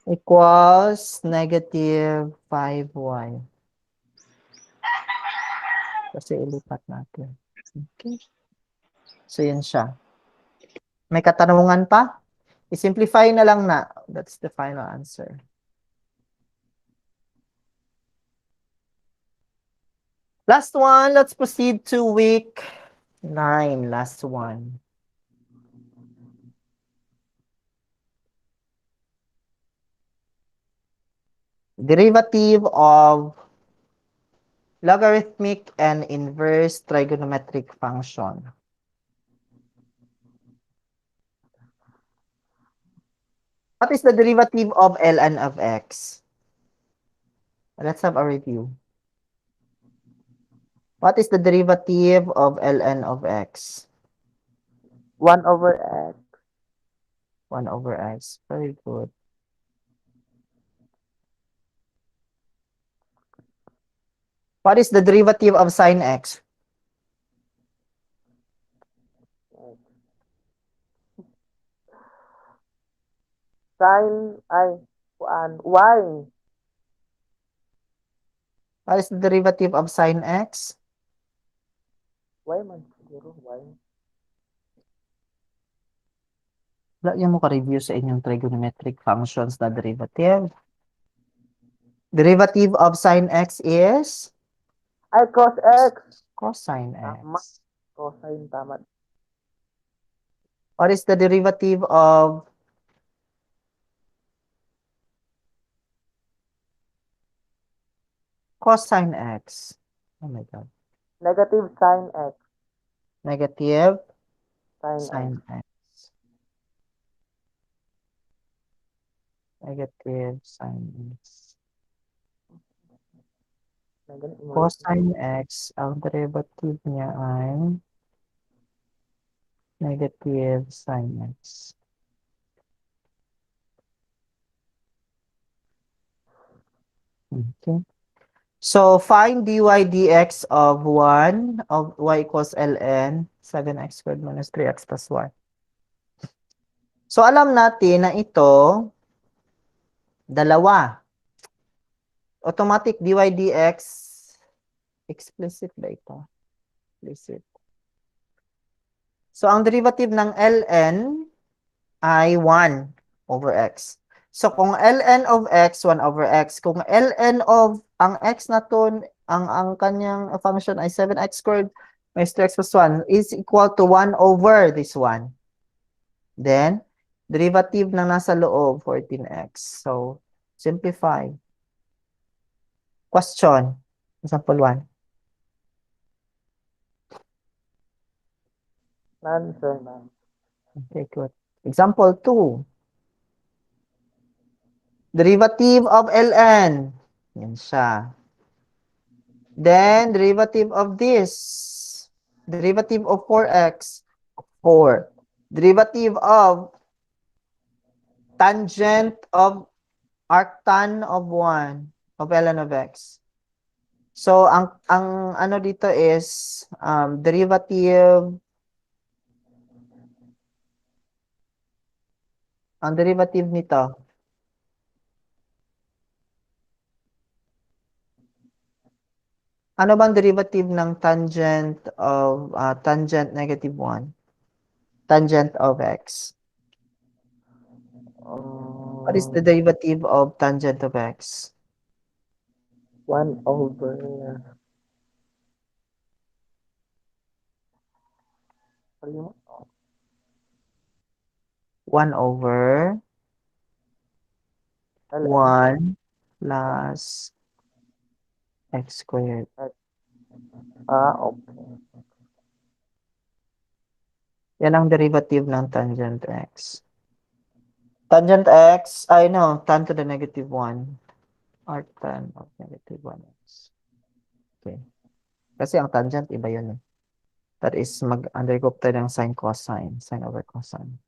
S1: Equals negative 5y. Kasi ilipat natin. Okay. So, yun siya. May katanungan pa? I-simplify na lang na. That's the final answer. Last one, let's proceed to week 9. Last one. Derivative of logarithmic and inverse trigonometric function. What is the derivative of ln of x? Let's have a review. What is the derivative of ln of x?
S5: 1 over x.
S1: 1 over x. Very good. What is the derivative of sine x?
S5: Sine, ay, y.
S1: What is the derivative of sine x?
S5: Y man siguro, y.
S1: Wala yung maka-review sa inyong trigonometric functions na derivative. Derivative of sine x is
S5: Ay, cos x.
S1: cosine
S5: Tama.
S1: x.
S5: Cosine, tama.
S1: What is the derivative of cosine x? Oh my God.
S5: Negative sine x.
S1: Negative
S5: Sine x.
S1: sine x. Negative sine x. Cosine x, ang derivative niya ay negative sine x. Okay. So, find dy dx of 1 of y equals ln 7x squared minus 3x plus 1. So, alam natin na ito, dalawa. Automatic dy dx, explicit ba ito? Explicit. So, ang derivative ng ln ay 1 over x. So, kung ln of x, 1 over x. Kung ln of ang x na to, ang kanyang function ay 7x squared minus 3x plus 1 is equal to 1 over this one. Then, derivative na nasa loob, 14x. So, simplify. Question. Example 1.
S5: None, sir, none.
S1: Okay, good. Example 2. Derivative of ln. Yan siya. Then, derivative of this. Derivative of 4x. 4. Derivative of tangent of arctan of 1 of ln of x. So, ang ano dito is derivative, ang derivative nito. Ano bang derivative ng tangent of tangent negative 1? Tangent of x. What is the derivative of tangent of x?
S5: 1 over ano yun?
S1: 1 over
S5: LN.
S1: 1 plus x squared.
S5: Okay.
S1: Yan ang derivative ng tangent x. Tangent x, I know, tan to the negative 1. Arctan of negative 1x. Okay. Kasi ang tangent, iba yun eh. That is, mag-undergo tayo ng sine cosine, sine over cosine.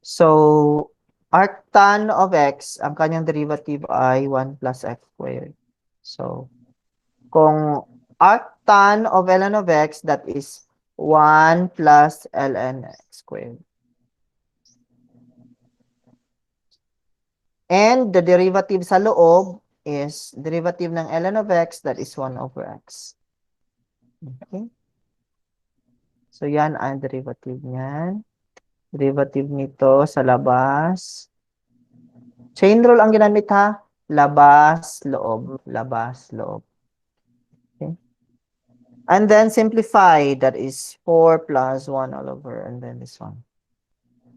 S1: So, arctan of x, ang kanyang derivative ay 1 plus x squared. So, kung arctan of ln of x, that is 1 plus ln x squared. And the derivative sa loob is derivative ng ln of x, that is 1 over x. Okay? So, yan ang derivative niyan. Derivative nito sa labas. Chain rule ang ginamit ha. Labas, loob. Labas, loob. Okay? And then simplify. That is 4 plus 1 all over. And then this one.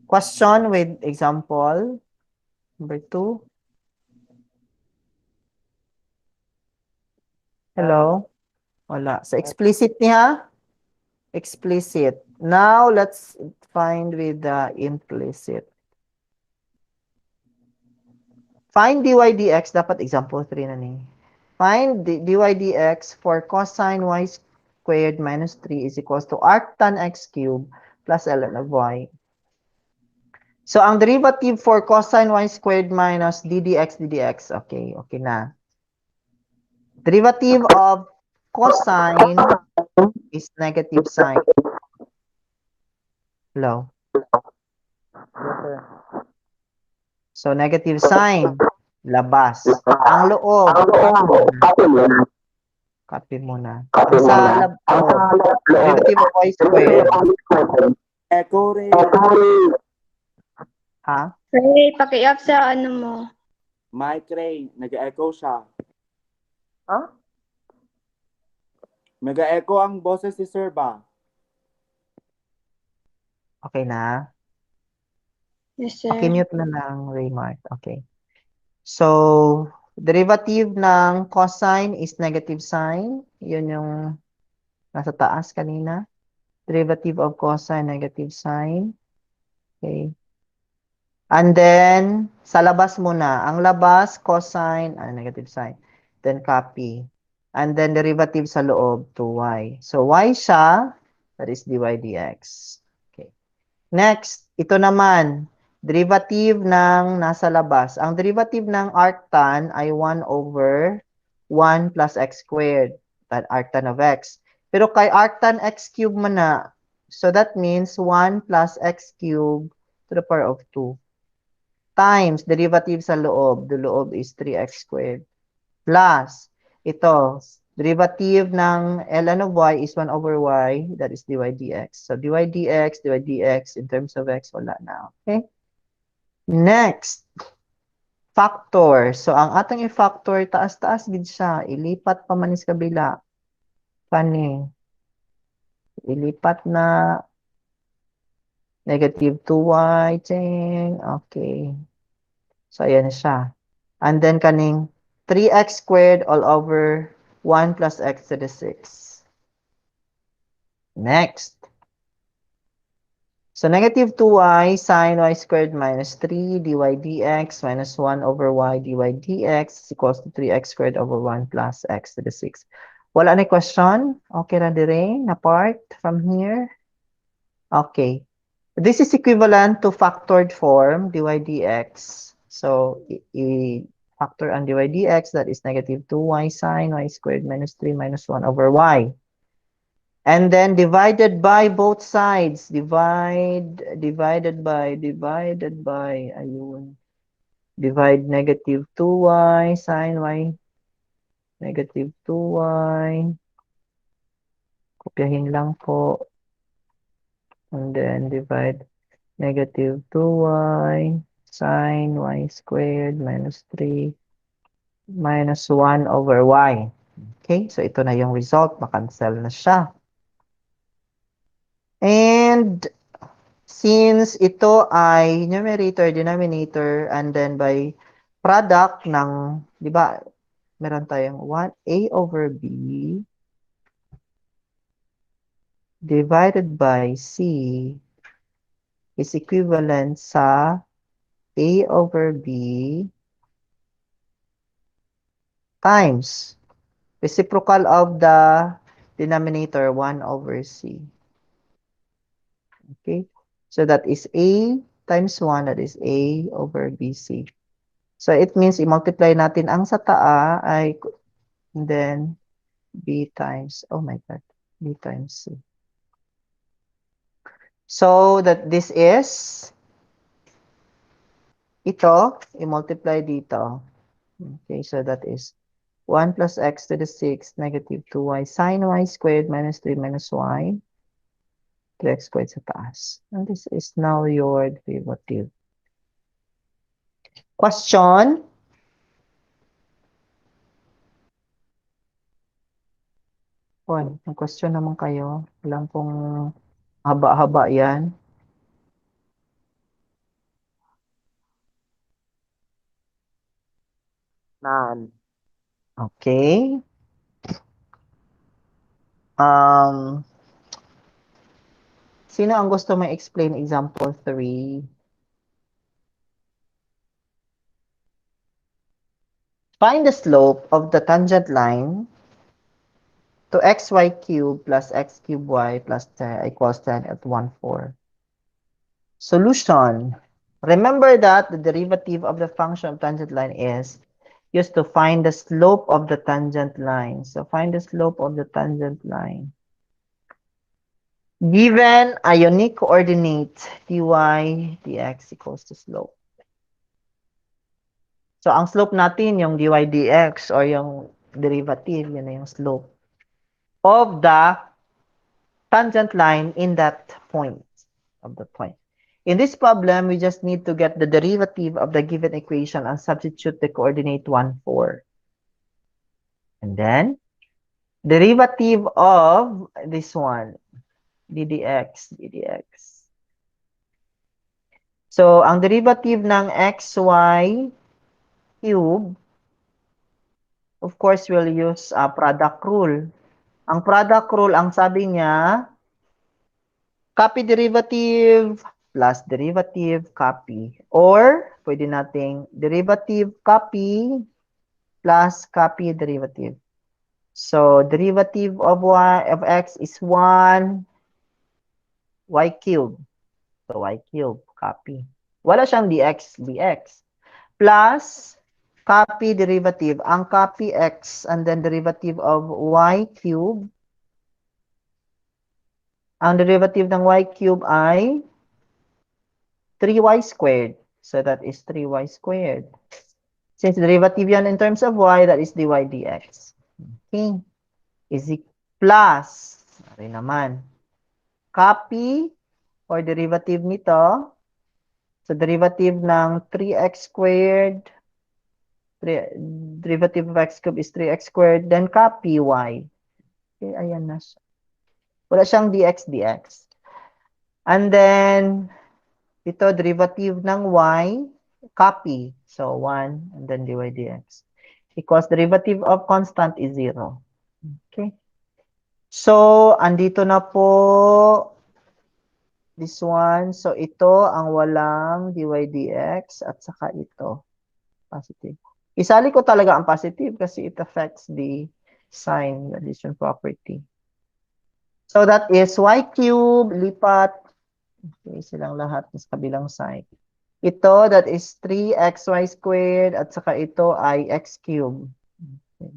S1: Question with example. Number 2. Hello? Wala. Sa explicit niya. Explicit. Now, let's find with the implicit. Find dy dx. Dapat example 3 na ni. Find dy dx for cosine y squared minus 3 is equals to arctan x cubed plus ln of y. So, ang derivative for cosine y squared minus ddx ddx. Okay, okay na. Derivative of cosine is negative sign. Hello?
S5: Yes, sir.
S1: So, negative sign. Labas. Ang loob. Copy muna. Copy muna. Ang sa loob. Derivative of y squared.
S2: Echo rin.
S1: Ha?
S3: Ray, paki-up sa ano mo.
S2: Mike Ray, nag-echo siya.
S5: Huh?
S2: Nag-echo ang boses si Sir ba?
S1: Okay na?
S3: Yes, sir.
S1: Okay, mute na lang, Raymart. Okay. So, derivative ng cosine is negative sign. Yun yung nasa taas kanina. Derivative of cosine, negative sign. Okay. And then, sa labas muna. Ang labas, cosine, negative sign. Then, copy. And then, derivative sa loob, 2y. So, y siya, that is dy dx. Okay. Next, ito naman, derivative ng nasa labas. Ang derivative ng arctan ay 1 over 1 plus x squared. That arctan of x. Pero kay arctan x cubed man na. So that means 1 plus x cubed to the power of 2. Times derivative sa loob. The loob is 3x squared. Plus, ito, derivative ng ln of y is 1 over y, that is dy dx. So, dy dx, in terms of x, wala na. Okay? Next, factor. So, ang atong i-factor, taas-taas gid siya. Ilipat pa man is kabila. Kani. Ilipat na negative 2y, ching. Okay. So, ayan siya. And then, kaning 3x squared all over 1 plus x to the 6. Next. So, negative 2y sine y squared minus 3 dy dx minus 1 over y dy dx is equals to 3x squared over 1 plus x to the 6. Wala na question? Okay na dire na part from here? Okay. This is equivalent to factored form, dy dx. So, factor ang dy dx, that is negative 2y sine y squared minus 3 minus 1 over y. And then divided by both sides. Divided by, ayun. Divide negative 2y sine y, negative 2y. Kopyahin lang po. And then divide negative 2y sine y squared minus 3 minus 1 over y. Okay, so ito na yung result. Makancel na siya. And since ito ay numerator, denominator, and then by product ng, di ba, meron tayong 1a over b divided by c is equivalent sa a over b times reciprocal of the denominator 1 over c. Okay, so that is a times 1, that is a over bc. So it means i-multiply natin ang sa taa ay, and then b times, oh my god, b times c. So that this is, ito, i-multiply dito. Okay, so that is 1 plus x to the 6 negative 2y sine y squared minus 3 minus y 3x squared sa taas. And this is now your derivative. Question? One, may question naman kayo. Alam kong haba-haba yan.
S5: None.
S1: Okay. Sino ang gusto may explain example 3? Find the slope of the tangent line to xy cubed plus x cubed y plus 10 equals 10 at 1, 4. Solution. Remember that the derivative of the function of tangent line is used to find the slope of the tangent line. So find the slope of the tangent line. Given a unique coordinate dy dx equals to slope. So ang slope natin yung dy dx or yung derivative, yun na yung slope of the tangent line in that point of the point. In this problem, we just need to get the derivative of the given equation and substitute the coordinate 1, 4. And then, derivative of this one, ddx. So, ang derivative ng xy cube, of course, we'll use product rule. Ang product rule, ang sabi niya, copy derivative plus derivative copy. Or, pwede nating derivative copy plus copy derivative. So, derivative of x is 1 y cube. So, y cube, copy. Wala siyang dx. Plus, copy derivative. Ang copy x and then derivative of y cube. Ang derivative ng y cube ay 3y squared. So, that is 3y squared. Since derivative yan in terms of y, that is dy dx. Okay. Is it plus, sorry naman, copy or derivative nito. So, derivative ng 3x squared, derivative of x cubed is 3x squared, then copy y. Okay, ayan na siya. Wala siyang dx. And then, ito, derivative ng y, copy. So, 1, and then dy dx. Equals derivative of constant is 0. Okay. So, andito na po this one. So, ito ang walang dy dx at saka ito. Positive. Isali ko talaga ang positive kasi it affects the sign addition property. So, that is y cube, lipat Okay, silang lahat sa kabilang side. Ito, that is 3xy squared at saka ito ay x cubed. Okay.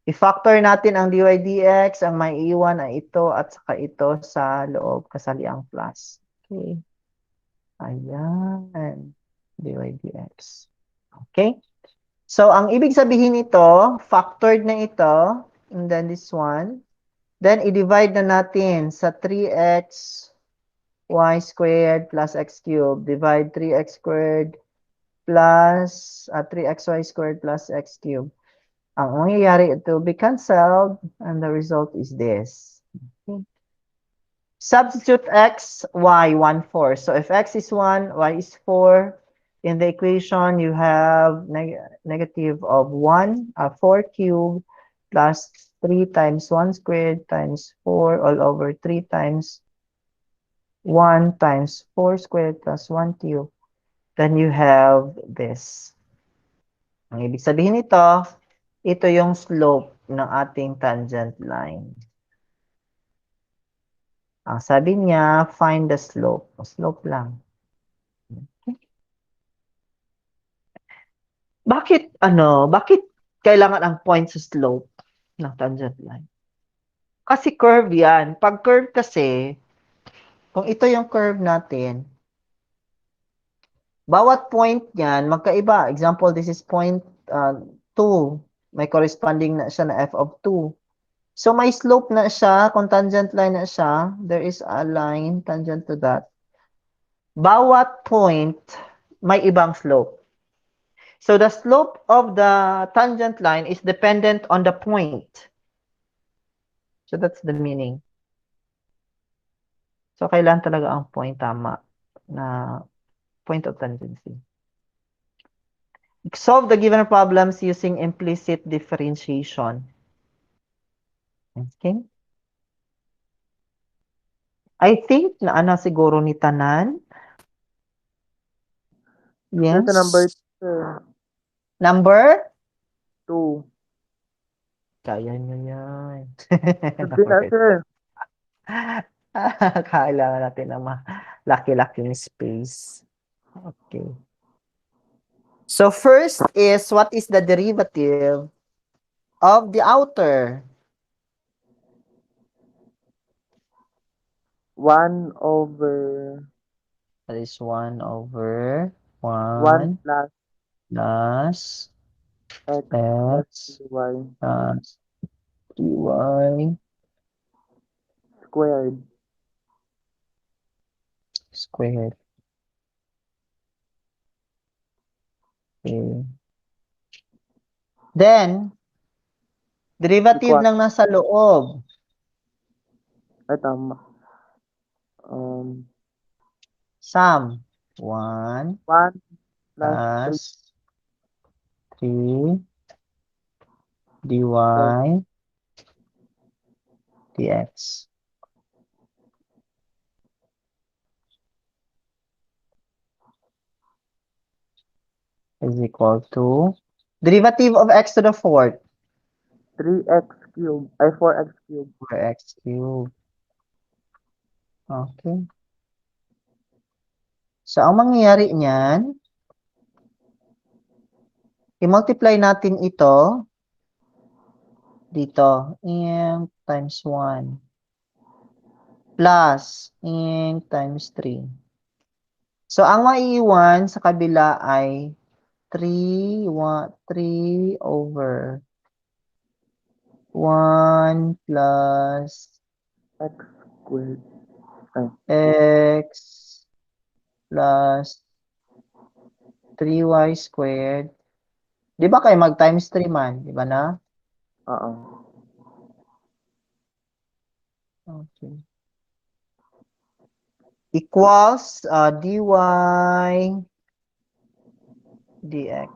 S1: I-factor natin ang dy dx, ang may iwan ay ito at saka ito sa loob, kasali ang plus. Okay. Ayan. Dy dx. Okay. So, ang ibig sabihin nito, factored na ito, and then this one. Then, i-divide na natin sa 3x y squared plus x cubed. Divide 3x squared plus 3xy squared plus x cubed. Ang mangyayari, it will be cancelled and the result is this. Okay. Substitute x, y, 1, 4. So if x is 1, y is 4, in the equation you have negative of 1, 4 cubed plus 3 times 1 squared times 4 all over 3 times 1 times 4 squared plus 1 cubed. Then you have this. Ang ibig sabihin nito, ito yung slope ng ating tangent line. Ang sabi niya, find the slope. Slope lang. Bakit kailangan ang point sa slope ng tangent line? Kasi curve yan. Pag curve kasi, kung ito yung curve natin, bawat point yan, magkaiba. Example, this is point 2. May corresponding na siya na f of 2. So, may slope na siya. Kung tangent line na siya, there is a line tangent to that. Bawat point, may ibang slope. So, the slope of the tangent line is dependent on the point. So, that's the meaning. So, kailan talaga ang point tama na point of tangency. Solve the given problems using implicit differentiation. Okay? I think na siguro ni Tanan. Yes.
S5: Ito number 2.
S1: Number?
S5: 2.
S1: Kaya nyo yan.
S5: Sabi na, sir.
S1: Kailangan natin ng laki-laking space. Okay. So first is, what is the derivative of the outer?
S5: 1 over
S1: That is 1 over
S5: 1
S1: 1
S5: plus
S1: plus
S5: x plus
S1: x
S5: y
S1: plus 3y
S5: squared.
S1: squared. Okay. Then, derivative
S5: Equal.
S1: ng nasa loob.
S5: Ay, tama.
S1: Sum. 1
S5: 1 plus
S1: plus 3 dy dx. Is equal to derivative of x to the fourth.
S5: 3x cubed. Ay, 4x cubed.
S1: 4x cubed. Okay. So, ang mangyayari niyan, i-multiply natin ito dito. Ink times 1 plus ink times 3. So, ang maiiwan sa kabila ay 3 over 1 plus
S5: X squared.
S1: x plus 3y squared. Di ba kayo mag times 3 man? Di ba na?
S5: Oo.
S1: Okay. Equals dy dx.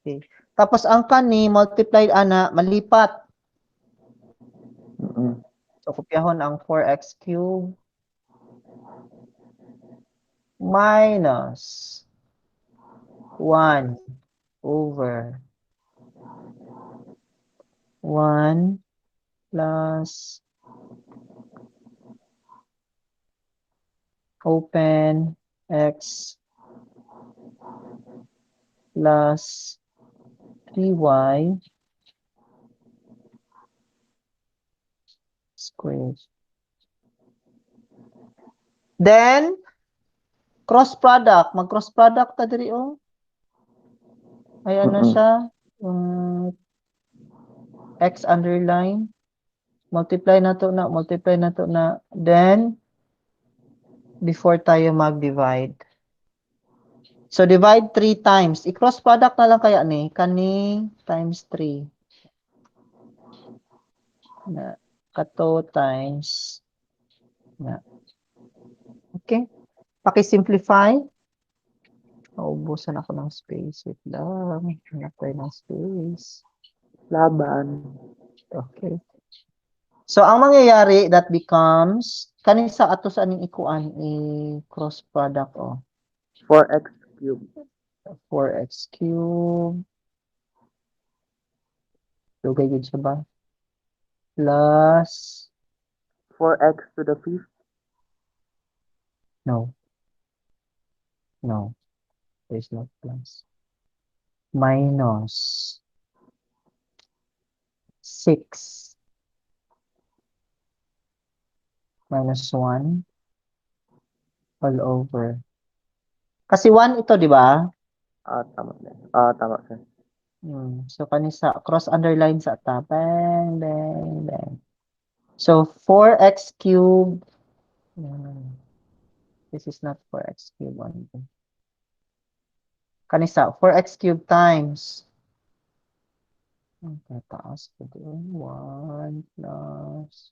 S1: Okay. Tapos ang kani multiplied ana malipat. So kopyahon ang 4x cubed minus 1 over 1 plus open x plus 3y squared. Then, cross product. Mag-cross product ta diri oh. Ay ano siya? X underline. Multiply na to na. Then, before tayo mag-divide. So, divide 3 times. I-cross product na lang kaya ni. Kani times 3. Na. Kato times. Na. Okay. Paki-simplify. Naubusan ako ng space. Wait lang. Hanap tayo ng space.
S5: Laban.
S1: Okay. So, ang mangyayari, that becomes, kanisa ato sa aning ikuan, i-cross product, oh.
S5: 4x cubed.
S1: 4x cubed. Lugay yun siya ba? Plus,
S5: 4x to the 5th.
S1: no. No. There's no plus. Minus 6. Minus 1. All over. Kasi 1 ito, di ba?
S5: Tama. Tama, sir.
S1: So, kanisa, cross underline sa ata. Bang, bang, bang. So, 4x cubed. This is not 4x cubed. Kanisa, 4x cubed times. Ang tataas ko doon. 1 plus.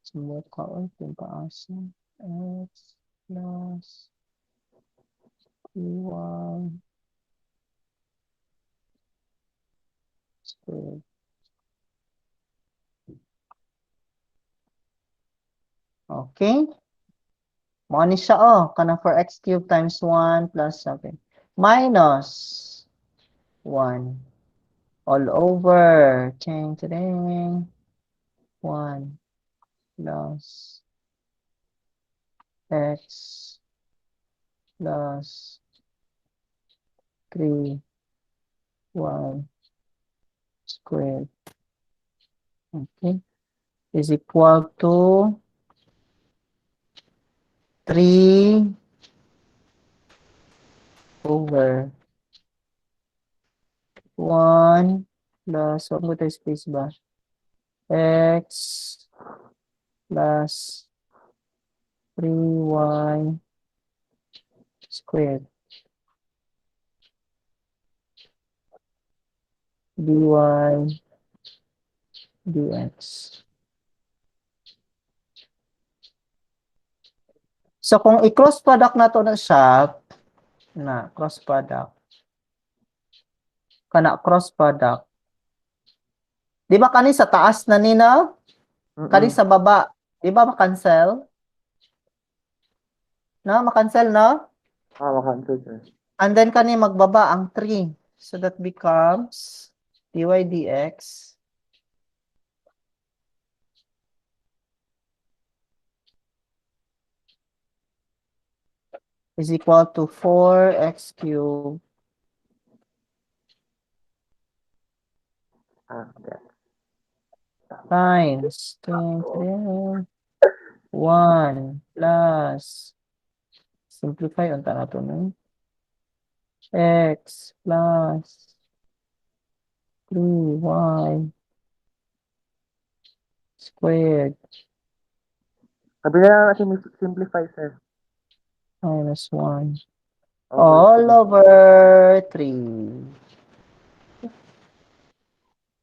S1: Small count yung taas. X plus 3y squared. Okay. Mo ni siya, oh. Kanang 4x cubed times 1 plus 7. Minus 1. All over. Ching, ching. 1 plus x plus 3y squared. Okay. Is equal to 3 over 1 plus, what mo tayo space ba? X plus 3y squared dy dx. So, kung i-cross product na to na siya, cross product, cross product, di ba kani sa taas na nina? Kani sa baba, di ba makancel? No, makancel, no?
S5: Makancel, sir.
S1: And then kani magbaba ang 3. So, that becomes dy dx is equal to 4x cubed
S5: Okay.
S1: times 1 plus, simplify unta na to no? X plus 3y squared
S5: Sabi na lang natin simplify, sir.
S1: minus 1
S5: Over
S1: all
S5: 3.
S1: over 3.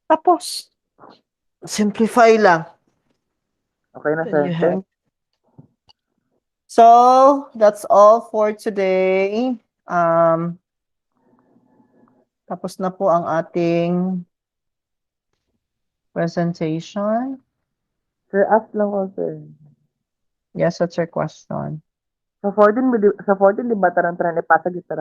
S1: Tapos, simplify lang.
S5: Okay na,
S1: Then
S5: sir.
S1: you have. So, that's all for today. Tapos na po ang ating presentation.
S5: Sir, ask lang ko, sir.
S1: Yes, what's your question?
S5: Sa 14, di ba tarang ipasag ito